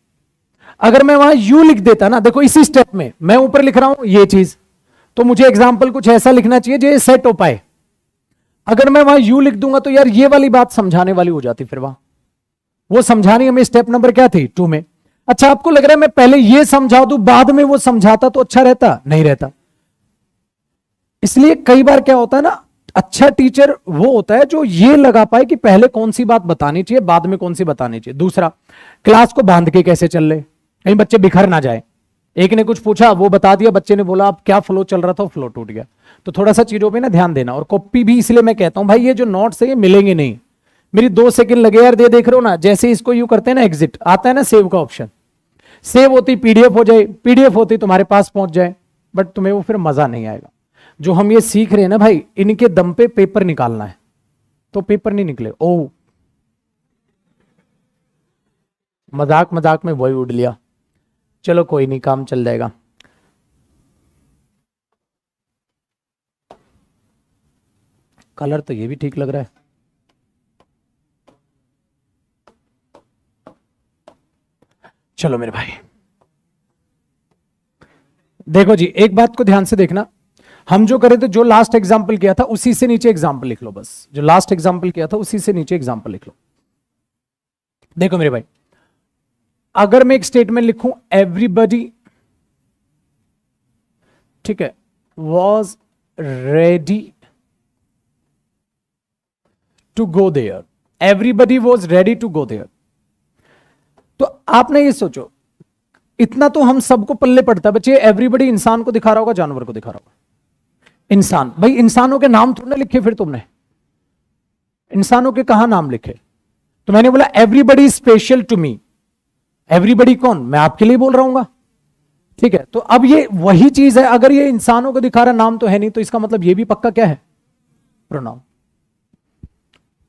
अगर मैं वहां यू लिख देता ना, देखो इसी स्टेप में मैं ऊपर लिख रहा हूं ये चीज, तो मुझे एग्जाम्पल कुछ ऐसा लिखना चाहिए जो सेट हो पाए। अगर मैं वहां यू लिख दूंगा तो यार ये वाली बात समझाने वाली हो जाती, फिर वहां वो समझानी हमें स्टेप नंबर क्या थी, 2 में। अच्छा आपको लग रहा है मैं पहले ये समझा दूं बाद में वो समझाता तो अच्छा रहता, नहीं रहता। इसलिए कई बार क्या होता है ना, अच्छा टीचर वो होता है जो ये लगा पाए कि पहले कौन सी बात बतानी चाहिए, बाद में कौन सी बतानी चाहिए। दूसरा, क्लास को बांध के कैसे चल रहे, कहीं बच्चे बिखर ना जाए। एक ने कुछ पूछा वो बता दिया, बच्चे ने बोला अब क्या फ्लो चल रहा था, फ्लो टूट गया। तो थोड़ा सा चीजों पे ना ध्यान देना। और कॉपी भी इसलिए मैं कहता हूं भाई, ये जो नोट्स है ये मिलेंगे नहीं। मेरी 2 सेकंड लगे यार, देख रहे हो ना, जैसे इसको यू करते हैं ना, एग्जिट आता है ना, सेव का ऑप्शन, सेव होती पीडीएफ हो जाए, पीडीएफ होती तुम्हारे पास पहुंच जाए, बट तुम्हें वो फिर मजा नहीं आएगा। जो हम ये सीख रहे हैं ना भाई, इनके दम पे पेपर निकालना है, तो पेपर नहीं निकले। ओ मजाक मजाक में वही उड़ लिया, चलो कोई नहीं, काम चल जाएगा। कलर तो ये भी ठीक लग रहा है। चलो मेरे भाई देखो जी, एक बात को ध्यान से देखना, हम जो करे थे, जो लास्ट एग्जाम्पल किया था उसी से नीचे एग्जाम्पल लिख लो। बस जो लास्ट एग्जाम्पल किया था उसी से नीचे एग्जाम्पल लिख लो। देखो मेरे भाई, अगर मैं एक स्टेटमेंट लिखूं एवरीबडी, ठीक है, was ready to go there, everybody was ready to go there, तो आपने ये सोचो, इतना तो हम सबको पल्ले पड़ता है बच्चे, एवरीबडी इंसान को दिखा रहा होगा, जानवर को दिखा रहा होगा? इंसान। भाई इंसानों के नाम थोड़ा लिखे फिर तुमने, इंसानों के कहां नाम लिखे? तो मैंने बोला everybody special to me. Everybody कौन, मैं आपके लिए बोल रहा हूं, ठीक है। तो अब ये वही चीज है, अगर ये इंसानों को दिखा रहा, नाम तो है नहीं, तो इसका मतलब ये भी पक्का क्या है, प्रोनाउन।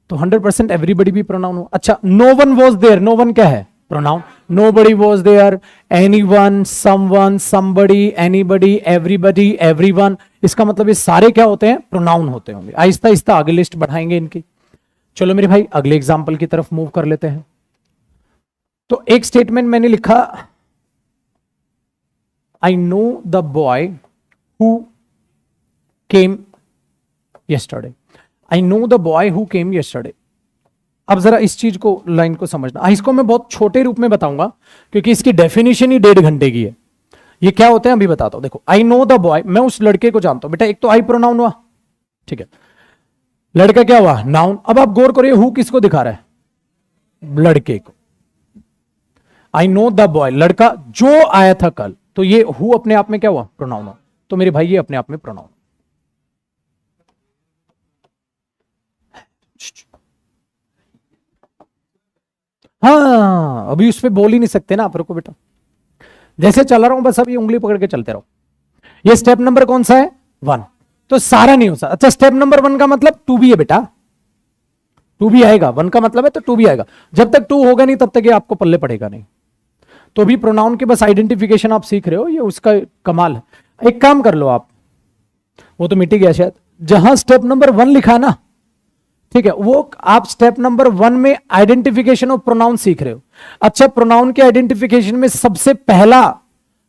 तो 100% एवरीबडी भी प्रोनाउन हो। अच्छा, no one was there, no one क्या है, pronoun. Nobody was there, anyone, someone, somebody, anybody, everybody, everyone, इसका मतलब ये सारे क्या होते हैं, प्रोनाउन होते होंगे। आहिस्ता आहिस्ता आगे लिस्ट बढ़ाएंगे इनकी। चलो मेरे भाई अगले एग्जाम्पल की तरफ मूव कर लेते हैं। तो एक स्टेटमेंट मैंने लिखा, I know the boy who came yesterday, I know the boy who came yesterday. अब जरा इस चीज को, लाइन को समझना। इसको मैं बहुत छोटे रूप में बताऊंगा क्योंकि इसकी डेफिनेशन ही 1.5 घंटे की है। ये क्या होते हैं अभी बताता हूं। देखो, आई नो द बॉय, मैं उस लड़के को जानता हूं। बेटा एक तो आई प्रोनाउन हुआ, ठीक है, लड़का क्या हुआ, नाउन। अब आप गौर करिए, हु किसको दिखा रहा है, लड़के को। आई नो द बॉय, लड़का जो आया था कल, तो ये हु अपने आप में क्या हुआ, प्रोनाउन हुआ। तो मेरे भाई ये अपने आप में प्रोनाउन। हाँ अभी उस पर बोल ही नहीं सकते ना आप, रुको बेटा, जैसे चला रहा हूं बस अभी उंगली पकड़ के चलते रहो। ये स्टेप नंबर कौन सा है, 1। तो सारा नहीं हो सकता। अच्छा स्टेप नंबर 1 का मतलब 2 भी है बेटा, 2 भी आएगा, 1 का मतलब है तो 2 भी आएगा। जब तक 2 होगा नहीं तब तक ये आपको पल्ले पड़ेगा नहीं। तो भी प्रोनाउन के बस आइडेंटिफिकेशन आप सीख रहे हो, ये उसका कमाल है। एक काम कर लो आप, वो तो मिट ही गया शायद, जहां स्टेप नंबर 1 लिखा ना, ठीक है, वो आप स्टेप नंबर 1 में आइडेंटिफिकेशन ऑफ प्रोनाउन सीख रहे हो। अच्छा प्रोनाउन के आइडेंटिफिकेशन में सबसे पहला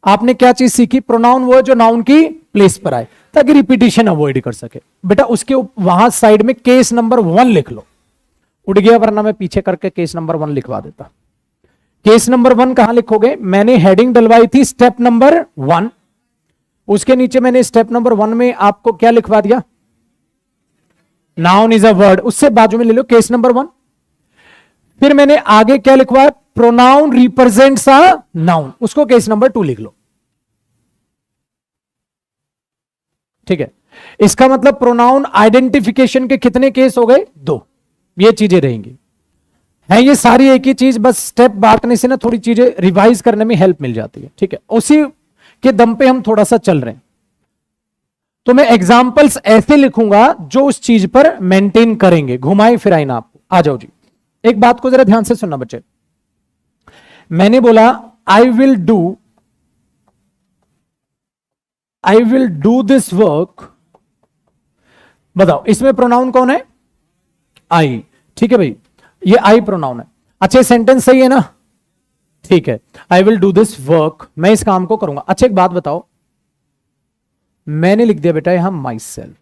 आपने क्या चीज सीखी, प्रोनाउन वो है जो नाउन की प्लेस पर आए, ताकि रिपीटिशन अवॉइड कर सके। बेटा उसके वहां साइड में केस नंबर 1 लिख लो, उड़ गया, वरना मैं पीछे करके केस नंबर 1 लिखवा देता। केस नंबर 1 कहां लिखोगे, मैंने हेडिंग डलवाई थी स्टेप नंबर 1, उसके नीचे मैंने स्टेप नंबर 1 में आपको क्या लिखवा दिया, नाउन इज अ वर्ड, उससे बाजू में ले लो केस नंबर 1। फिर मैंने आगे क्या लिखवाया, प्रोनाउन रिप्रेजेंट्स अ नाउन, उसको केस नंबर 2 लिख लो। ठीक है, इसका मतलब प्रोनाउन आइडेंटिफिकेशन के कितने केस हो गए, 2। ये चीजें रहेंगी, है ये सारी एक ही चीज, बस स्टेप बांटने से ना थोड़ी चीजें रिवाइज करने में हेल्प मिल जाती है। ठीक है, उसी के दम पे हम थोड़ा सा चल रहे हैं। तो मैं एग्जाम्पल्स ऐसे लिखूंगा जो उस चीज पर मेंटेन करेंगे, घुमाए फिराए ना आपको। आ जाओ जी, एक बात को जरा ध्यान से सुनना बच्चे, मैंने बोला I will do this work, बताओ इसमें प्रोनाउन कौन है, आई। ठीक है भाई, ये आई प्रोनाउन है। अच्छा सेंटेंस सही है ना, ठीक है, I will do this work, मैं इस काम को करूंगा। अच्छा एक बात बताओ, मैंने लिख दिया बेटा यहां माई सेल्फ।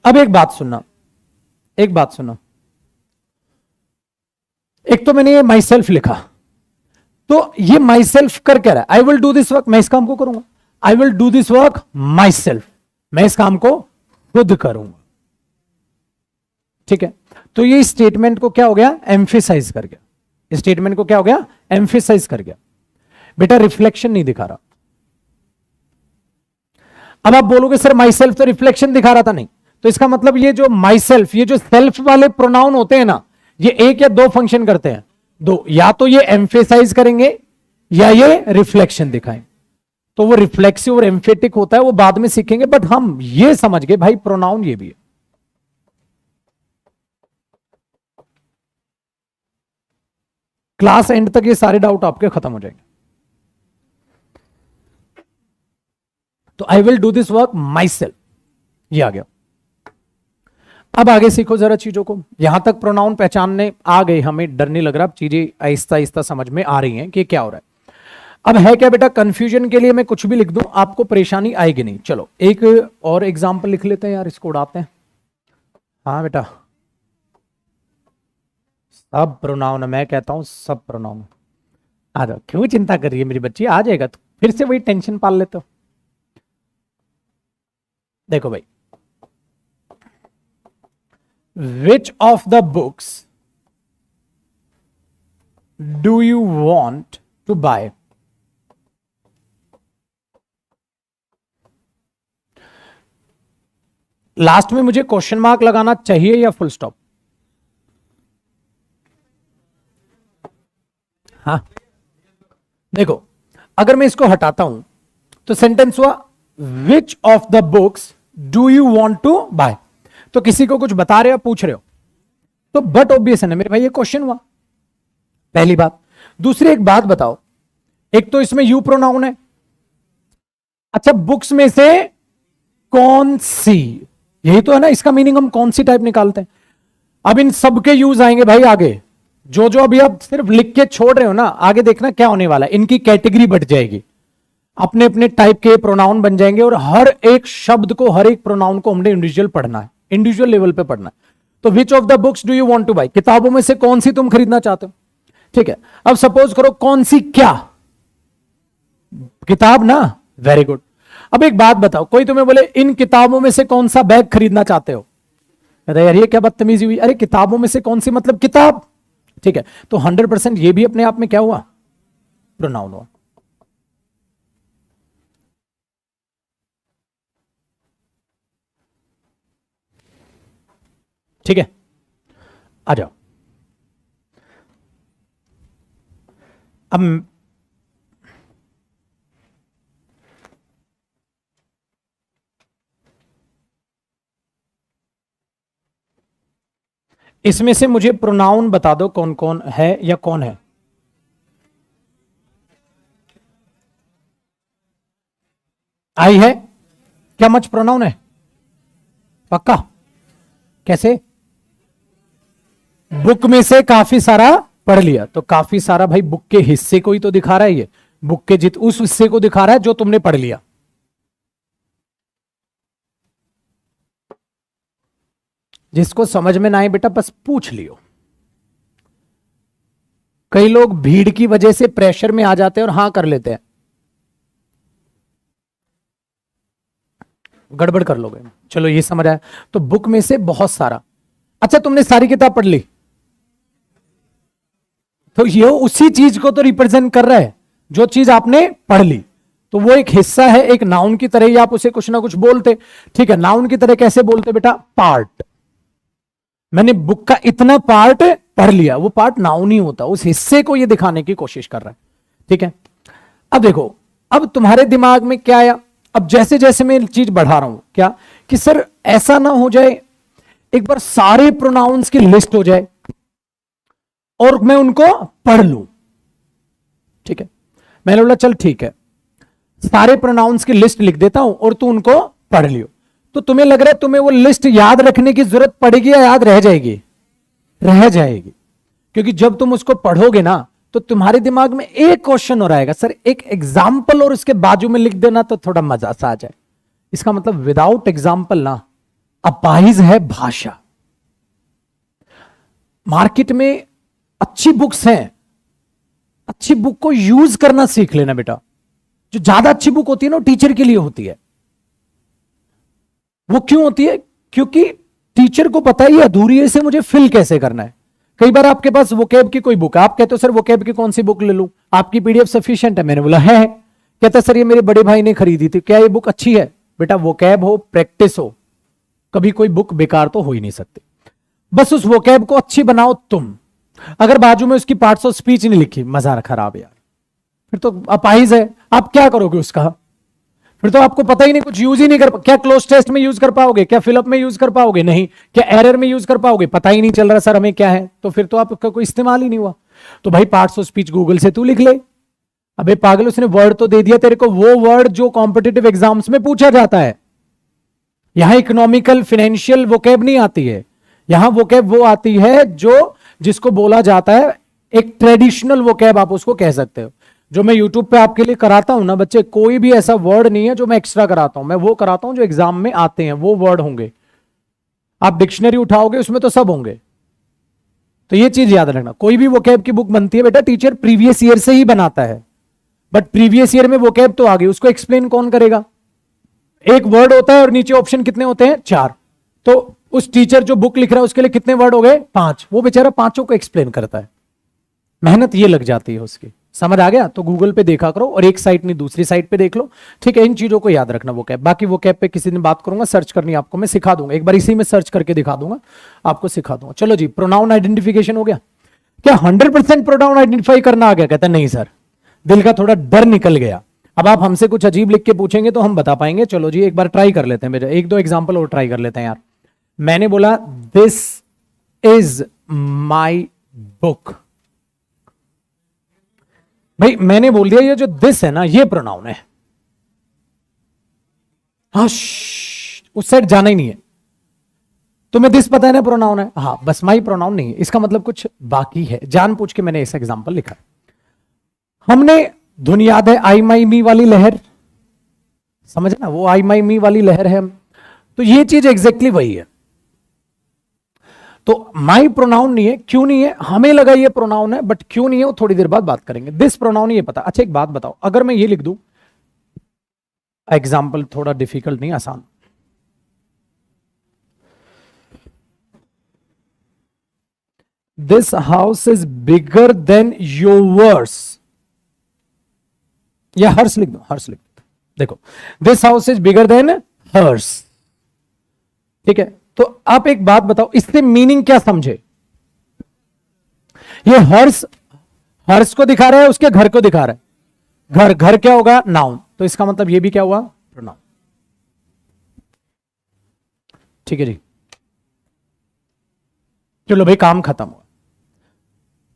अब एक बात सुनना, एक बात सुनना, एक तो मैंने ये माई सेल्फ लिखा, तो ये माई सेल्फ कर क्या रहा है, I will do this work, मैं इस काम को करूंगा। I will do this work my self, मैं इस काम को खुद करूंगा। ठीक है, तो ये स्टेटमेंट को क्या हो गया, एम्फेसाइज कर गया। स्टेटमेंट को क्या हो गया, एम्फेसाइज कर गया। बेटा रिफ्लेक्शन नहीं दिखा रहा। अब आप बोलोगे सर माई सेल्फ तो रिफ्लेक्शन दिखा रहा था, नहीं, तो इसका मतलब ये जो माई सेल्फ, ये जो सेल्फ वाले प्रोनाउन होते हैं ना, ये एक या दो फंक्शन करते हैं, दो, या तो ये एम्फेसाइज करेंगे या ये रिफ्लेक्शन दिखाएं। तो वो रिफ्लेक्सिव और एम्फेटिक होता है, वो बाद में सीखेंगे, बट हम ये समझ गए भाई प्रोनाउन ये भी है। क्लास एंड तक ये सारे डाउट आपके खत्म हो जाएंगे। तो I will do this work my self, ये आ गया। अब आगे सीखो जरा चीजों को, यहां तक प्रोनाउन पहचानने आ गए, हमें डर नहीं लग रहा, अब चीजें आहिस्ता आहिस्ता समझ में आ रही हैं कि क्या हो रहा है। अब है क्या बेटा, कंफ्यूजन के लिए मैं कुछ भी लिख दूं आपको परेशानी आएगी नहीं। चलो एक और एग्जाम्पल लिख लेते हैं यार, इसको उड़ाते हैं। हाँ बेटा, सब प्रोनाउन, मैं कहता हूं सब प्रोनाउन। आ जाओ, क्यों चिंता कर रही है मेरी बच्ची, आ जाएगा। तो फिर से वही टेंशन पाल लेते हो। देखो भाई, which of the books do you want to buy. Last में मुझे क्वेश्चन मार्क लगाना चाहिए या फुल स्टॉप। हाँ देखो, अगर मैं इसको हटाता हूं तो सेंटेंस हुआ which of the books do you want to buy. तो किसी को कुछ बता रहे हो, पूछ रहे हो, तो बट ऑब्वियस है ना मेरे भाई, ये क्वेश्चन हुआ, पहली बात। दूसरी एक बात बताओ, एक तो इसमें यू प्रोनाउन है। अच्छा बुक्स में से कौन सी, यही तो है ना, इसका मीनिंग हम कौन सी टाइप निकालते हैं। अब इन सब के यूज आएंगे भाई आगे, जो जो अभी आप सिर्फ लिख के छोड़ रहे हो ना, आगे देखना क्या होने वाला है, इनकी कैटेगरी बढ़ जाएगी, अपने अपने टाइप के प्रोनाउन बन जाएंगे, और हर एक शब्द को, हर एक प्रोनाउन को हमने इंडिविजुअल पढ़ना है, इंडिविजुअल लेवल पे पढ़ना है। तो which of the books do you want to buy, किताबों में से कौन सी तुम खरीदना चाहते हो। ठीक है, अब सपोज करो कौन सी, क्या किताब ना, वेरी गुड। अब एक बात बताओ, कोई तुम्हें बोले इन किताबों में से कौन सा बैग खरीदना चाहते हो, अरे यार ये क्या बदतमीजी हुई, अरे किताबों में से कौन सी मतलब किताब, ठीक है, तो 100% ये भी अपने आप में क्या हुआ, प्रोनाउन हुआ। ठीक है, आ जाओ। अब इसमें से मुझे प्रोनाउन बता दो कौन कौन है या कौन है। आई है क्या, मच प्रोनाउन है पक्का? कैसे? बुक में से काफी सारा पढ़ लिया, तो काफी सारा भाई बुक के हिस्से को ही तो दिखा रहा है, ये बुक के उस हिस्से को दिखा रहा है जो तुमने पढ़ लिया। जिसको समझ में ना आए बेटा बस पूछ लियो। कई लोग भीड़ की वजह से प्रेशर में आ जाते हैं और हां कर लेते हैं, गड़बड़ कर लोगे। चलो ये समझ आया, तो बुक में से बहुत सारा। अच्छा तुमने सारी किताब पढ़ ली, तो ये उसी चीज को तो रिप्रेजेंट कर रहा है जो चीज आपने पढ़ ली, तो वो एक हिस्सा है, एक नाउन की तरह ही आप उसे कुछ ना कुछ बोलते। ठीक है, नाउन की तरह कैसे बोलते बेटा, पार्ट। मैंने बुक का इतना पार्ट पढ़ लिया, वो पार्ट नाउन ही होता, उस हिस्से को ये दिखाने की कोशिश कर रहा है। ठीक है, अब देखो, अब तुम्हारे दिमाग में क्या आया, अब जैसे जैसे मैं चीज बढ़ा रहा हूं क्या, कि सर ऐसा ना हो जाए एक बार सारे प्रोनाउंस की लिस्ट हो जाए और मैं उनको पढ़ लूं। ठीक है, मैंने बोला चल ठीक है, सारे प्रोनाउंस की लिस्ट लिख देता हूं और तू उनको पढ़ लियो। तो तुम्हें लग रहा है तुम्हें वो लिस्ट याद रखने की जरूरत पड़ेगी या याद रह जाएगी? रह जाएगी, क्योंकि जब तुम उसको पढ़ोगे ना तो तुम्हारे दिमाग में एक क्वेश्चन हो रहेगा, सर एक एग्जाम्पल और उसके बाजू में लिख देना तो थोड़ा मजा सा आ जाए। इसका मतलब विदाउट एग्जाम्पल ना अपाहिज है भाषा। मार्केट में अच्छी बुक्स हैं, अच्छी बुक को यूज करना सीख लेना बेटा। जो ज्यादा अच्छी बुक होती है ना टीचर के लिए होती है। वो क्यों होती है? क्योंकि टीचर को पता है ये अधूरी है, इसे मुझे फिल कैसे करना है। कई बार आपके पास वोकैब की कोई बुक है, आप कहते हो सर वोकैब की कौन सी बुक ले लूं, आपकी पीडीएफ सफिशिएंट है। मैंने बोला है, कहता सर ये मेरे बड़े भाई ने खरीदी थी, क्या ये बुक अच्छी है? बेटा वोकैब हो, प्रैक्टिस हो, कभी कोई बुक बेकार तो हो ही नहीं सकती। बस उस वोकैब को अच्छी बनाओ तुम। अगर बाजू में उसकी पार्ट्स ऑफ स्पीच नहीं लिखी, मजा खराब यार, फिर तो अपाहिज है। आप क्या करोगे उसका? फिर तो आपको पता ही नहीं, कुछ यूज ही नहीं कर, क्या क्लोज टेस्ट में यूज कर पाओगे, क्या फिलअप में यूज कर पाओगे? नहीं। क्या एरर में यूज कर पाओगे? पता ही नहीं चल रहा सर हमें क्या है, तो फिर तो आपका कोई इस्तेमाल ही नहीं हुआ। तो भाई पार्ट्स ऑफ स्पीच गूगल से तू लिख ले। अबे पागल, उसने वर्ड तो दे दिया तेरे को, वो वर्ड जो कॉम्पिटिटिव एग्जाम्स में पूछा जाता है। यहां इकोनॉमिकल फाइनेंशियल वोकैब नहीं आती है, यहां वोकैब वो आती है जो जिसको बोला जाता है एक ट्रेडिशनल वोकैब, आप उसको कह सकते हो। जो मैं यूट्यूब पे आपके लिए कराता हूं ना बच्चे, कोई भी ऐसा वर्ड नहीं है जो मैं एक्स्ट्रा कराता हूं, मैं वो कराता हूं जो एग्जाम में आते हैं, वो वर्ड होंगे। आप डिक्शनरी उठाओगे उसमें तो सब होंगे। तो ये चीज याद रखना, कोई भी वोकैब की बुक बनती है बेटा टीचर प्रीवियस ईयर से ही बनाता है, बट प्रीवियस ईयर में वोकैब तो आ गई, उसको एक्सप्लेन कौन करेगा? एक वर्ड होता है और नीचे ऑप्शन कितने होते हैं? 4। तो उस टीचर जो बुक लिख रहा है उसके लिए कितने वर्ड हो गए? 5। वो बेचारा पांचों को एक्सप्लेन करता है, मेहनत ये लग जाती है उसकी। समझ आ गया? तो गूगल पे देखा करो और एक साइट नहीं दूसरी साइट पे देख लो। ठीक है, इन चीजों को याद रखना। वो कैब, बाकी वो कैब पे किसी दिन बात करूंगा, सर्च करनी आपको मैं सिखा दूंगा, एक बार इसी में सर्च करके दिखा दूंगा, आपको सिखा दूंगा। चलो जी, प्रोनाउन आइडेंटिफिकेशन हो गया। क्या 100% प्रोनाउन आइडेंटिफाई करना आ गया? कहता नहीं सर, दिल का थोड़ा डर निकल गया। अब आप हमसे कुछ अजीब लिख के पूछेंगे तो हम बता पाएंगे। चलो जी एक बार ट्राई कर लेते हैं, मेरे एक दो एग्जाम्पल और ट्राई कर लेते हैं यार। मैंने बोला दिस इज माई बुक, भाई मैंने बोल दिया ये जो दिस है ना ये प्रोनाउन है। हाँ उस साइड जाना ही नहीं है। तुम्हें दिस पता है ना प्रोनाउन है, हाँ बस माई प्रोनाउन नहीं है, इसका मतलब कुछ बाकी है। जानबूझ के मैंने ऐसा एग्जांपल लिखा। हमने धुन याद है आई माई मी वाली लहर, समझ ना, वो आई माई मी वाली लहर है। तो ये चीज एग्जैक्टली वही है। तो माई प्रोनाउन नहीं है, क्यों नहीं है? हमें लगा ये प्रोनाउन है, बट क्यों नहीं है वो थोड़ी देर बाद बात करेंगे। दिस प्रोनाउन ये पता। अच्छा एक बात बताओ, अगर मैं ये लिख दूं, एग्जाम्पल थोड़ा डिफिकल्ट नहीं, आसान। This house is bigger than yours, या हर्ष लिख दो, हर्ष लिख दो। देखो, this house is bigger than hers, ठीक है। तो आप एक बात बताओ, इससे मीनिंग क्या समझे? ये हर्ष हर्ष को दिखा रहा है, उसके घर को दिखा रहा है। घर, घर क्या होगा? नाउन। तो इसका मतलब ये भी क्या हुआ? प्रोनाउन। ठीक है जी, चलो भाई, काम खत्म हुआ,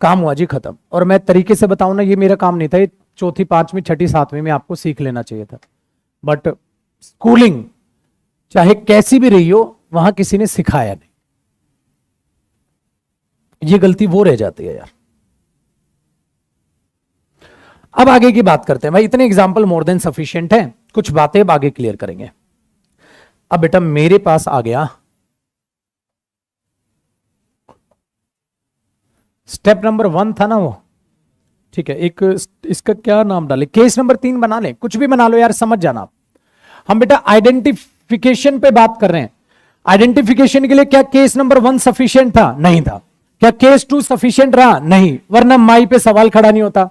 काम हुआ जी खत्म। और मैं तरीके से बताऊं ना, ये मेरा काम नहीं था, ये चौथी, पांचवी, छठी, सातवीं में आपको सीख लेना चाहिए था। बट स्कूलिंग चाहे कैसी भी रही हो, वहां किसी ने सिखाया नहीं, ये गलती वो रह जाती है यार। अब आगे की बात करते हैं भाई, इतने एग्जाम्पल मोर देन सफिशिएंट है, कुछ बातें अब आगे क्लियर करेंगे। अब बेटा मेरे पास आ गया स्टेप नंबर 1 था ना वो, ठीक है। एक इसका क्या नाम डाले, केस नंबर 3 बना ले, कुछ भी बना लो यार, समझ जाना आप। हम बेटा आइडेंटिफिकेशन पे बात कर रहे हैं। आइडेंटिफिकेशन के लिए क्या केस नंबर 1 सफिशिएंट था? नहीं था। क्या केस 2 सफिशिएंट रहा? नहीं, वरना माई पे सवाल खड़ा नहीं होता।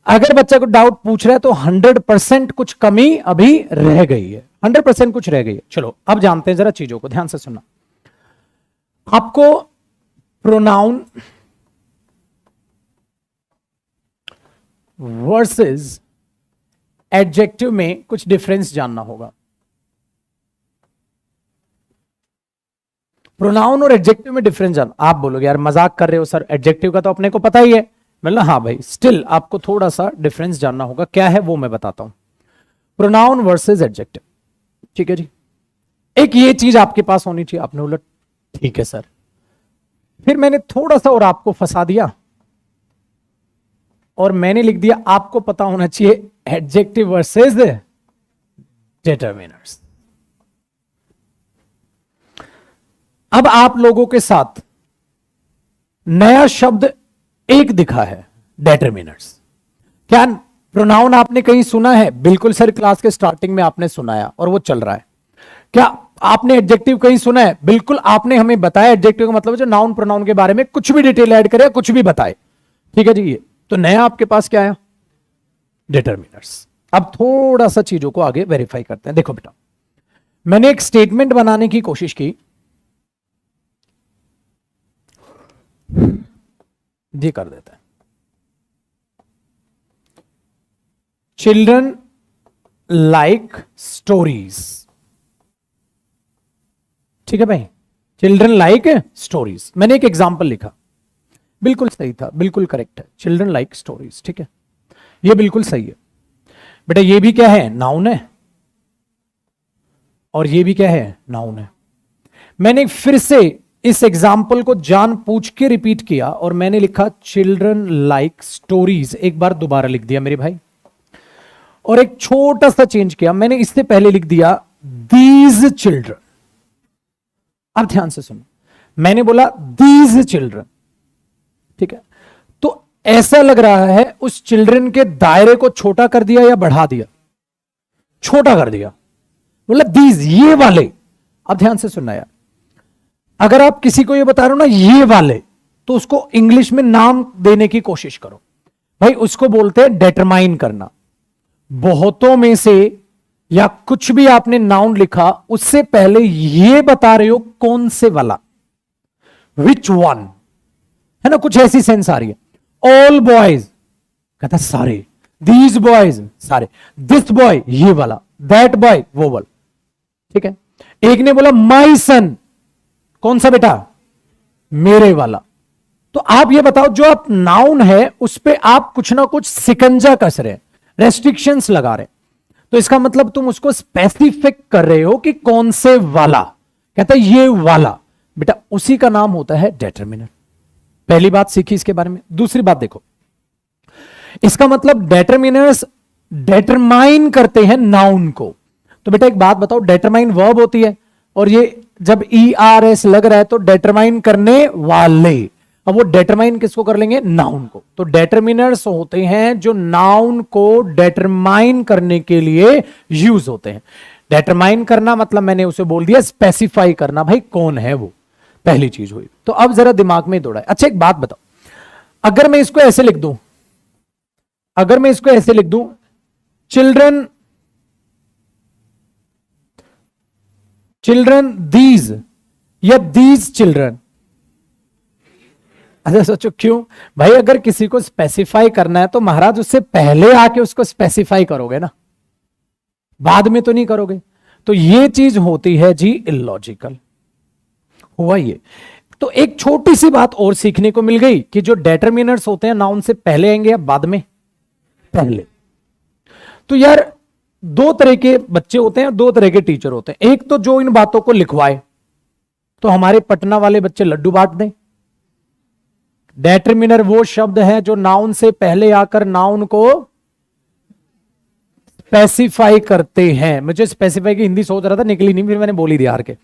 अगर बच्चा को डाउट पूछ रहा है तो 100% कुछ कमी अभी रह गई है, 100% कुछ रह गई है। चलो अब जानते हैं, जरा चीजों को ध्यान से सुनना। आपको प्रोनाउन वर्सेस एडजेक्टिव में कुछ डिफरेंस जानना होगा। प्रोनाउन और एडजेक्टिव में डिफरेंस जानना। आप बोलोगे यार मजाक कर रहे हो सर, एडजेक्टिव का तो अपने को पता ही है। मतलब हाँ भाई, स्टिल आपको थोड़ा सा डिफरेंस जानना होगा। क्या है वो मैं बताता हूं। प्रोनाउन वर्सेस एडजेक्टिव, ठीक है जी। एक ये चीज आपके पास होनी चाहिए। आपने बोला ठीक है सर, फिर मैंने थोड़ा सा और आपको फंसा दिया और मैंने लिख दिया आपको पता होना चाहिए एडजेक्टिव वर्सेस डिटरमिनर्स। अब आप लोगों के साथ नया शब्द एक दिखा है, डिटरमिनर्स। क्या प्रोनाउन आपने कहीं सुना है? बिल्कुल सर, क्लास के स्टार्टिंग में आपने सुनाया और वो चल रहा है। क्या आपने एडजेक्टिव कहीं सुना है? बिल्कुल, आपने हमें बताया एडजेक्टिव का मतलब जो नाउन प्रोनाउन के बारे में कुछ भी डिटेल ऐड करे, कुछ भी बताए, ठीक है जी। ये तो नया आपके पास क्या है? डिटरमिनर्स। अब थोड़ा सा चीजों को आगे वेरीफाई करते हैं। देखो बेटा, मैंने एक स्टेटमेंट बनाने की कोशिश की, जी कर देते हैं। चिल्ड्रन लाइक स्टोरीज, ठीक है भाई, चिल्ड्रन लाइक स्टोरीज। मैंने एक एग्जाम्पल लिखा, बिल्कुल सही था, बिल्कुल करेक्ट है, चिल्ड्रन लाइक स्टोरीज, ठीक है, ये बिल्कुल सही है। बेटा ये भी क्या है? नाउन है, और ये भी क्या है? नाउन है। मैंने फिर से इस एग्जाम्पल को जानबूझ के रिपीट किया और मैंने लिखा चिल्ड्रन लाइक स्टोरीज, एक बार दोबारा लिख दिया मेरे भाई, और एक छोटा सा चेंज किया। मैंने इससे पहले लिख दिया दीज चिल्ड्रन। अब ध्यान से सुनो, मैंने बोला दीज चिल्ड्रन, ठीक है। तो ऐसा लग रहा है उस चिल्ड्रन के दायरे को छोटा कर दिया या बढ़ा दिया? छोटा कर दिया, बोला दीज, ये वाले। अब ध्यान से सुनना यार, अगर आप किसी को ये बता रहे हो ना ये वाले, तो उसको इंग्लिश में नाम देने की कोशिश करो भाई। उसको बोलते हैं डिटरमाइन करना। बहुतों में से या कुछ भी आपने नाउन लिखा, उससे पहले ये बता रहे हो कौन से वाला, विच वन, है ना, कुछ ऐसी सेंस आ रही है। ऑल बॉयज कहता सारे, दीज बॉयज सारे, दिस बॉय ये वाला, दैट बॉय वो वाला, ठीक है। एक ने बोला माई सन, कौन सा बेटा? मेरे वाला। तो आप ये बताओ, जो आप नाउन है उस पे आप कुछ ना कुछ सिकंजा कस रहे, रेस्ट्रिक्शंस लगा रहे, तो इसका मतलब तुम उसको स्पेसिफिक कर रहे हो कि कौन से वाला। कहता है ये वाला, बेटा उसी का नाम होता है डिटरमिनर। पहली बात सीखी इसके बारे में। दूसरी बात देखो, इसका मतलब डिटरमिनर्स डिटरमाइन करते हैं नाउन को। तो बेटा एक बात बताओ, डिटरमाइन वर्ब होती है, और ये जब ERS लग रहा है तो डिटरमाइन करने वाले। अब वो डिटरमाइन किसको कर लेंगे? नाउन को। तो डिटरमिनर्स होते हैं जो नाउन को डिटरमाइन करने के लिए यूज होते हैं। डिटरमाइन करना मतलब मैंने उसे बोल दिया स्पेसिफाई करना, भाई कौन है वो। पहली चीज हुई। तो अब जरा दिमाग में दौड़ा है। अच्छा एक बात बताओ, अगर मैं इसको ऐसे लिख दूं, अगर मैं इसको ऐसे लिख दूं, चिल्ड्रन दीज या दीज चिल्ड्रन। अच्छा सोचो क्यों भाई, अगर किसी को स्पेसिफाई करना है तो महाराज उससे पहले आके उसको स्पेसिफाई करोगे ना, बाद में तो नहीं करोगे। तो ये चीज होती है जी इलॉजिकल। हुआ ये। तो एक छोटी सी बात और सीखने को मिल गई कि जो डेटरमिनर्स होते हैं नाउन से पहले आएंगे या बाद में, पहले। तो यार दो तरह के बच्चे होते हैं, दो तरह के टीचर होते हैं। एक तो जो इन बातों को लिखवाए, तो हमारे पटना वाले बच्चे लड्डू बांट दें। डेटरमिनर वो शब्द है जो नाउन से पहले आकर नाउन को स्पेसिफाई करते हैं। मुझे स्पेसिफाई की हिंदी सोच रहा था, निकली नहीं, फिर मैंने बोली दी हार के।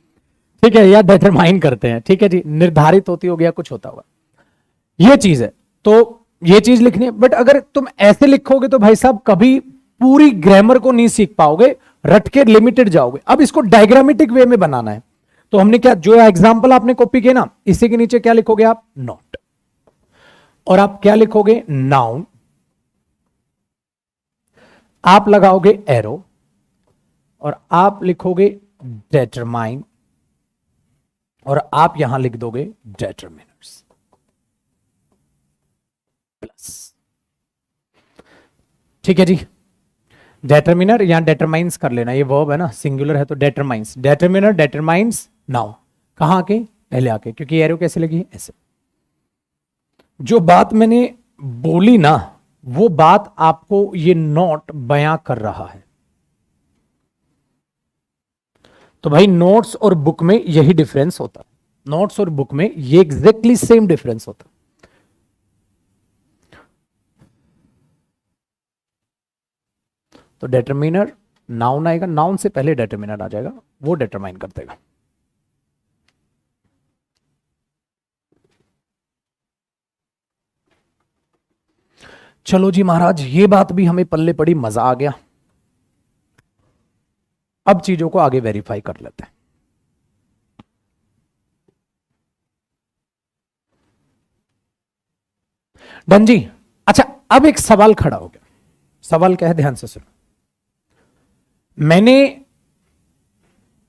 ठीक है, या डिटरमाइन करते हैं, ठीक है जी, निर्धारित होती हो गया, कुछ होता होगा, ये चीज है। तो ये चीज लिखनी है। बट अगर तुम ऐसे लिखोगे तो भाई साहब कभी पूरी ग्रामर को नहीं सीख पाओगे, रट के लिमिटेड जाओगे। अब इसको डायग्रामेटिक वे में बनाना है। तो हमने क्या, जो एग्जांपल आपने कॉपी किया ना, इसी के नीचे क्या लिखोगे आप, नॉट, और आप क्या लिखोगे, नाउन, आप लगाओगे एरो, और आप लिखोगे डेटरमाइन, और आप यहां लिख दोगे डेटरमिनर्स प्लस। ठीक है जी, डेटरमिनर या डेटरमाइंस कर लेना, ये वर्ब है ना, सिंगुलर है तो डेटरमाइंस, डेटरमिनर डेटरमाइंस नाउ, कहां आके, पहले आके, क्योंकि एरो कैसे लगी, ऐसे। जो बात मैंने बोली ना, वो बात आपको ये नोट बयां कर रहा है। तो भाई नोट्स और बुक में यही डिफरेंस होता है, नोट्स और बुक में ये एग्जैक्टली सेम डिफरेंस होता है। तो डेटरमिनर नाउन आएगा, नाउन से पहले डेटरमिनर आ जाएगा, वो डेटरमाइन कर देगा। चलो जी महाराज, ये बात भी हमें पल्ले पड़ी, मजा आ गया। अब चीजों को आगे वेरीफाई कर लेते हैं। डन जी। अच्छा अब एक सवाल खड़ा हो गया। सवाल क्या है, ध्यान से सुनो। मैंने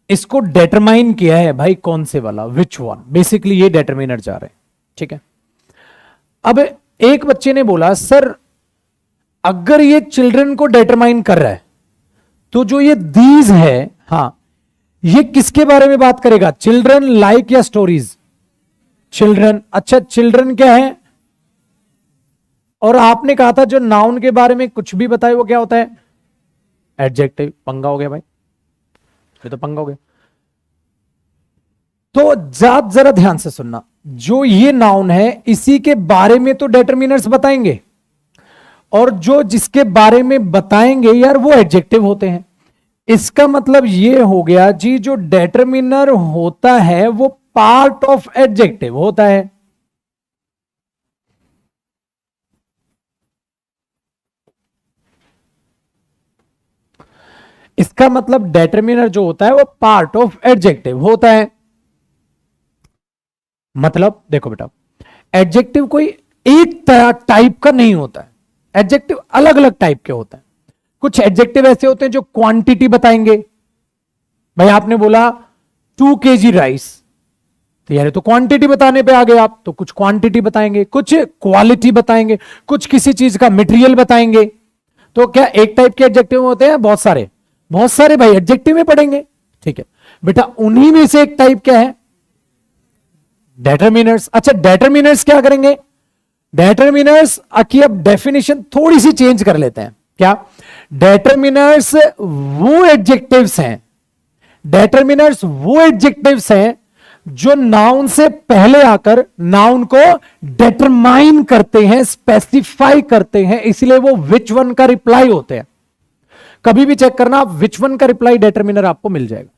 इसको डेटरमाइन किया है भाई, कौन से वाला, विच वन, बेसिकली ये डेटरमिनर जा रहे हैं, ठीक है। अब एक बच्चे ने बोला सर अगर ये चिल्ड्रन को डेटरमाइन कर रहा है तो जो ये दीज है, हां, ये किसके बारे में बात करेगा, चिल्ड्रन लाइक या स्टोरीज, चिल्ड्रन। अच्छा चिल्ड्रन क्या है, और आपने कहा था जो नाउन के बारे में कुछ भी बताए वो क्या होता है, एडजेक्टिव। पंगा हो गया भाई, ये तो पंगा हो गया। तो जरा ध्यान से सुनना, जो ये नाउन है इसी के बारे में तो डेटरमिनर्स बताएंगे, और जो जिसके बारे में बताएंगे यार वो एडजेक्टिव होते हैं। इसका मतलब ये हो गया जी, जो डेटरमिनर होता है वो पार्ट ऑफ एडजेक्टिव होता है। इसका मतलब डेटरमिनर जो होता है वो पार्ट ऑफ एडजेक्टिव होता है। मतलब देखो बेटा, एडजेक्टिव कोई एक टाइप का नहीं होता है, एडजेक्टिव अलग अलग टाइप के होते हैं। कुछ एडजेक्टिव ऐसे होते हैं जो क्वांटिटी बताएंगे। भाई आपने बोला 2 kg राइस, तो यार तो क्वांटिटी बताने पे आ गए आप, तो कुछ क्वांटिटी बताएंगे, कुछ क्वालिटी बताएंगे, कुछ किसी चीज का मटेरियल बताएंगे। तो क्या एक टाइप के एडजेक्टिव होते हैं, बहुत सारे, बहुत सारे भाई एडजेक्टिव में पढ़ेंगे, ठीक है बेटा। उन्हीं में से एक टाइप क्या है, डेटरमिनर्स। अच्छा डेटरमिनर्स क्या करेंगे, डेटरमिनर्स की अब डेफिनेशन थोड़ी सी चेंज कर लेते हैं। क्या, डेटरमिनर्स वो एडजेक्टिव्स हैं, डेटरमिनर्स वो एडजेक्टिव्स हैं जो नाउन से पहले आकर नाउन को डेटरमाइन करते हैं, स्पेसिफाई करते हैं, इसलिए वो विच वन का रिप्लाई होते हैं। कभी भी चेक करना, आप विच वन का रिप्लाई डेटरमिनर आपको मिल जाएगा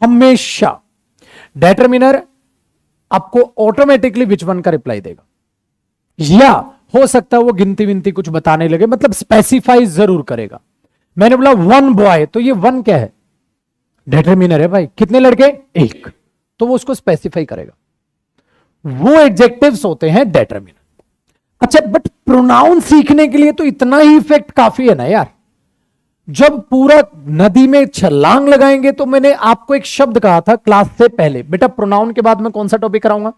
हमेशा। डेटरमिनर आपको ऑटोमेटिकली विच वन का रिप्लाई देगा, या हो सकता है वो गिनती विनती कुछ बताने लगे, मतलब स्पेसिफाई जरूर करेगा। मैंने बोला 1 बॉय, तो ये 1 क्या है, डेटरमिनर है भाई। कितने लड़के, 1, तो वो उसको स्पेसिफाई करेगा, वो एडजेक्टिव्स होते हैं डेटरमिनर। अच्छा, बट प्रोनाउन सीखने के लिए तो इतना ही इफेक्ट काफी है ना यार। जब पूरा नदी में छलांग लगाएंगे, तो मैंने आपको एक शब्द कहा था क्लास से पहले, बेटा प्रोनाउन के बाद मैं कौन सा टॉपिक कराऊंगा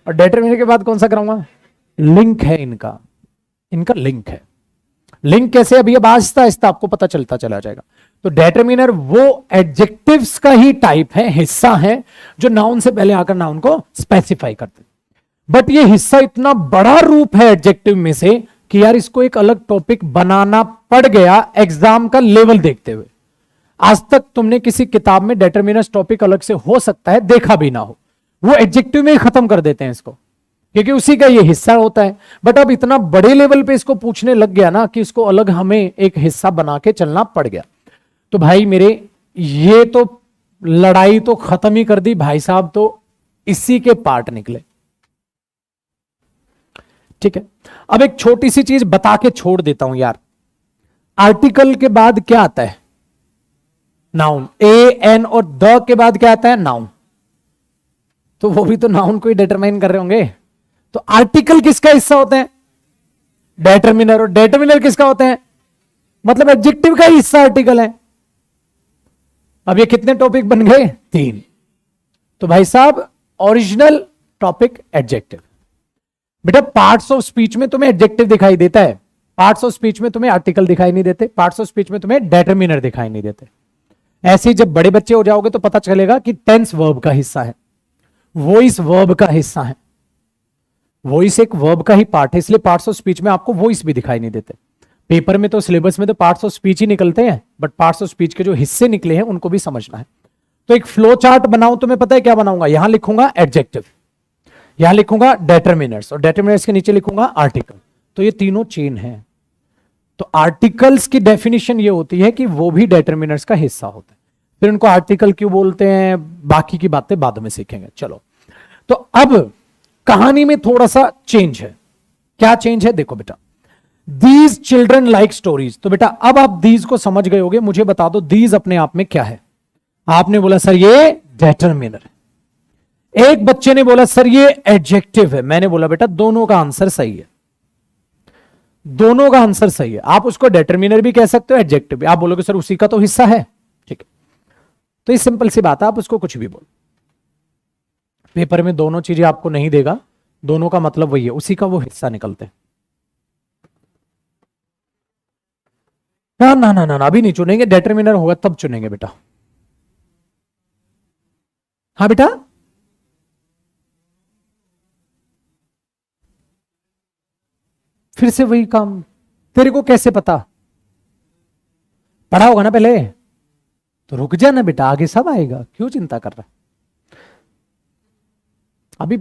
और डेटरमिनर के बाद कौन सा कराऊंगा? लिंक है इनका, इनका लिंक है। लिंक कैसे? अभी अब आहिस्ता आहिस्ता आपको पता चलता चला जाएगा। तो डेटरमिनर वो एडजेक्टिव्स का ही टाइप है, हिस्सा है, जो नाउन से पहले आकर नाउन को स्पेसिफाई करते हैं। बट ये हिस्सा इतना बड़ा रूप है एडजेक्टिव में से कि यार इसको एक अलग टॉपिक बनाना पड़ गया एग्जाम का लेवल देखते हुए। आज तक तुमने किसी किताब में डेटरमिनर्स टॉपिक अलग से हो सकता है देखा भी ना हो, वो एडजेक्टिव में ही खत्म कर देते हैं इसको, क्योंकि उसी का ये हिस्सा होता है। बट अब इतना बड़े लेवल पे इसको पूछने लग गया ना कि इसको अलग हमें एक हिस्सा बना के चलना पड़ गया। तो भाई मेरे, ये तो लड़ाई तो खत्म ही कर दी भाई साहब, तो इसी के पार्ट निकले। ठीक है, अब एक छोटी सी चीज बता के छोड़ देता हूं यार। आर्टिकल के बाद क्या आता है? नाउन। ए एन और द के बाद क्या आता है? नाउन। तो वो भी तो नाउन को ही डिटरमाइन कर रहे होंगे। तो आर्टिकल किसका हिस्सा होते हैं? डेटरमिनर। और डेटरमिनर किसका होते हैं? मतलब एडजेक्टिव का हिस्सा आर्टिकल है। अब ये कितने टॉपिक बन गए? 3। तो भाई साहब ओरिजिनल टॉपिक एडजेक्टिव। बेटा पार्ट्स ऑफ स्पीच में तुम्हें एडजेक्टिव दिखाई देता है, पार्ट्स ऑफ स्पीच में तुम्हें आर्टिकल दिखाई नहीं देते, पार्ट्स ऑफ स्पीच में तुम्हें डेटरमिनर दिखाई नहीं देते। ऐसे ही जब बड़े बच्चे हो जाओगे तो पता चलेगा कि टेंस वर्ब का हिस्सा है, वॉइस वर्ब का हिस्सा है। वॉइस एक वर्ब का ही पार्ट है, इसलिए पार्ट्स ऑफ स्पीच में आपको वॉइस भी दिखाई नहीं देते। पेपर में तो सिलेबस में तो पार्ट्स ऑफ स्पीच ही निकलते हैं, बट पार्ट्स ऑफ स्पीच के जो हिस्से निकले हैं उनको भी समझना है। तो एक फ्लो चार्ट बनाऊं तो मैं पता है क्या बनाऊंगा? यहां लिखूंगा एडजेक्टिव, यहां लिखूंगा डेटरमिनर्स, और डेटरमिनर्स के नीचे लिखूंगा आर्टिकल। तो ये तीनों चेन है। तो आर्टिकल्स की डेफिनेशन ये होती है कि वो भी डेटरमिनर्स का हिस्सा होता है। फिर उनको आर्टिकल क्यों बोलते हैं, बाकी की बातें बाद में सीखेंगे। चलो, तो अब कहानी में थोड़ा सा चेंज है। क्या चेंज है? देखो बेटा, दीज चिल्ड्रन लाइक स्टोरीज। तो बेटा अब आप दीज को समझ गए होगे, मुझे बता दो दीज अपने आप में क्या है। आपने बोला सर ये डेटरमिनर है, एक बच्चे ने बोला सर ये एडजेक्टिव है। मैंने बोला बेटा दोनों का आंसर सही है, दोनों का आंसर सही है। आप उसको डेटरमिनर भी कह सकते हो, एडजेक्टिव भी। आप बोलोगे सर उसी का तो हिस्सा है, ठीक है। तो ये सिंपल सी बात है, आप उसको कुछ भी बोलो। पेपर में दोनों चीजें आपको नहीं देगा, दोनों का मतलब वही है, उसी का वो हिस्सा निकलते हैं। ना ना ना ना, अभी नहीं चुनेंगे, डेटरमिनर होगा तब चुनेंगे बेटा। हाँ बेटा, फिर से वही काम। तेरे को कैसे पता? पढ़ा होगा ना पहले, तो रुक जा ना बेटा, आगे सब आएगा, क्यों चिंता कर रहा है? अभी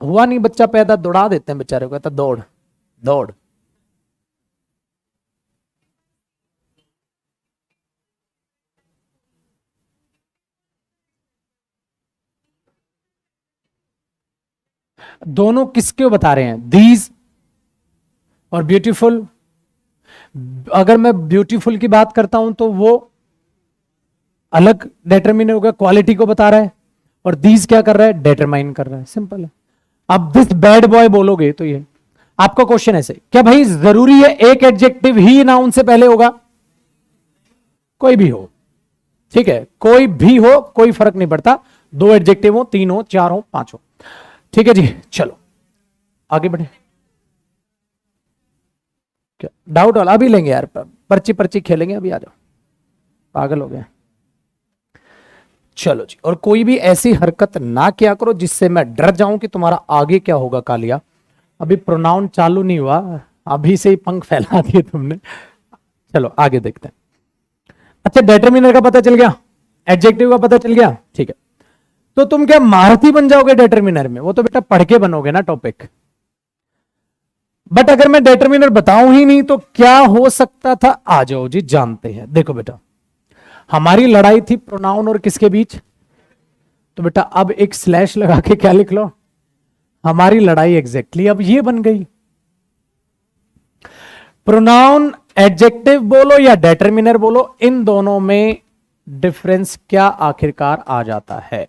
हुआ नहीं बच्चा पैदा, दौड़ा देते हैं बेचारे को, कहता दौड़ दौड़। दोनों किसके बता रहे हैं? दीज और ब्यूटीफुल। अगर मैं ब्यूटीफुल की बात करता हूं तो वो अलग डेटरमिनर होगा, क्वालिटी को बता रहा है। और दीज क्या कर रहा है? डेटरमाइन कर रहा है, सिंपल है। अब दिस बैड बॉय बोलोगे तो ये आपका क्वेश्चन ऐसे, क्या भाई जरूरी है एक एडजेक्टिव ही नाउन से पहले होगा? कोई भी हो, ठीक है, कोई भी हो, कोई फर्क नहीं पड़ता। 2 एडजेक्टिव हो, 3 हो, 4 हो, 5 हो, ठीक है जी। चलो आगे बढ़े। क्या डाउट वाला? अभी लेंगे यार, पर्ची पर्ची खेलेंगे, अभी आ जाओ, पागल हो गए। चलो जी, और कोई भी ऐसी हरकत ना किया करो जिससे मैं डर जाऊं कि तुम्हारा आगे क्या होगा कालिया। अभी प्रोनाउन चालू नहीं हुआ, अभी से ही पंख फैला दिए तुमने। चलो आगे देखते हैं। अच्छा, डेटरमिनर का पता चल गया, एडजेक्टिव का पता चल गया, ठीक है। तो तुम क्या महारथी बन जाओगे डेटरमिनर में? वो तो बेटा पढ़ के बनोगे ना टॉपिक। बट अगर मैं डेटरमिनर बताऊं ही नहीं तो क्या हो सकता था? आ जाओ जी, जानते हैं। देखो बेटा, हमारी लड़ाई थी प्रोनाउन और किसके बीच? तो बेटा अब एक स्लैश लगा के क्या लिख लो? हमारी लड़ाई एग्जैक्टली अब ये बन गई। प्रोनाउन एडजेक्टिव बोलो या डेटरमिनर बोलो, इन दोनों में डिफरेंस क्या आखिरकार आ जाता है?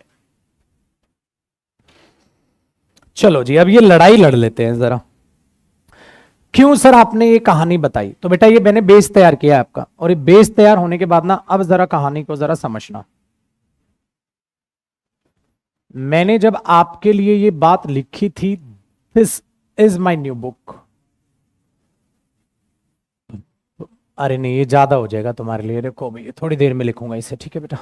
चलो जी, अब ये लड़ाई लड़ लेते हैं जरा। क्यों सर आपने ये कहानी बताई? तो बेटा ये मैंने बेस तैयार किया आपका, और ये बेस तैयार होने के बाद ना अब जरा कहानी को जरा समझना। मैंने जब आपके लिए ये बात लिखी थी, this is my new book. अरे नहीं, ये ज्यादा हो जाएगा तुम्हारे लिए, देखो भाई थोड़ी देर में लिखूंगा इसे, ठीक है बेटा?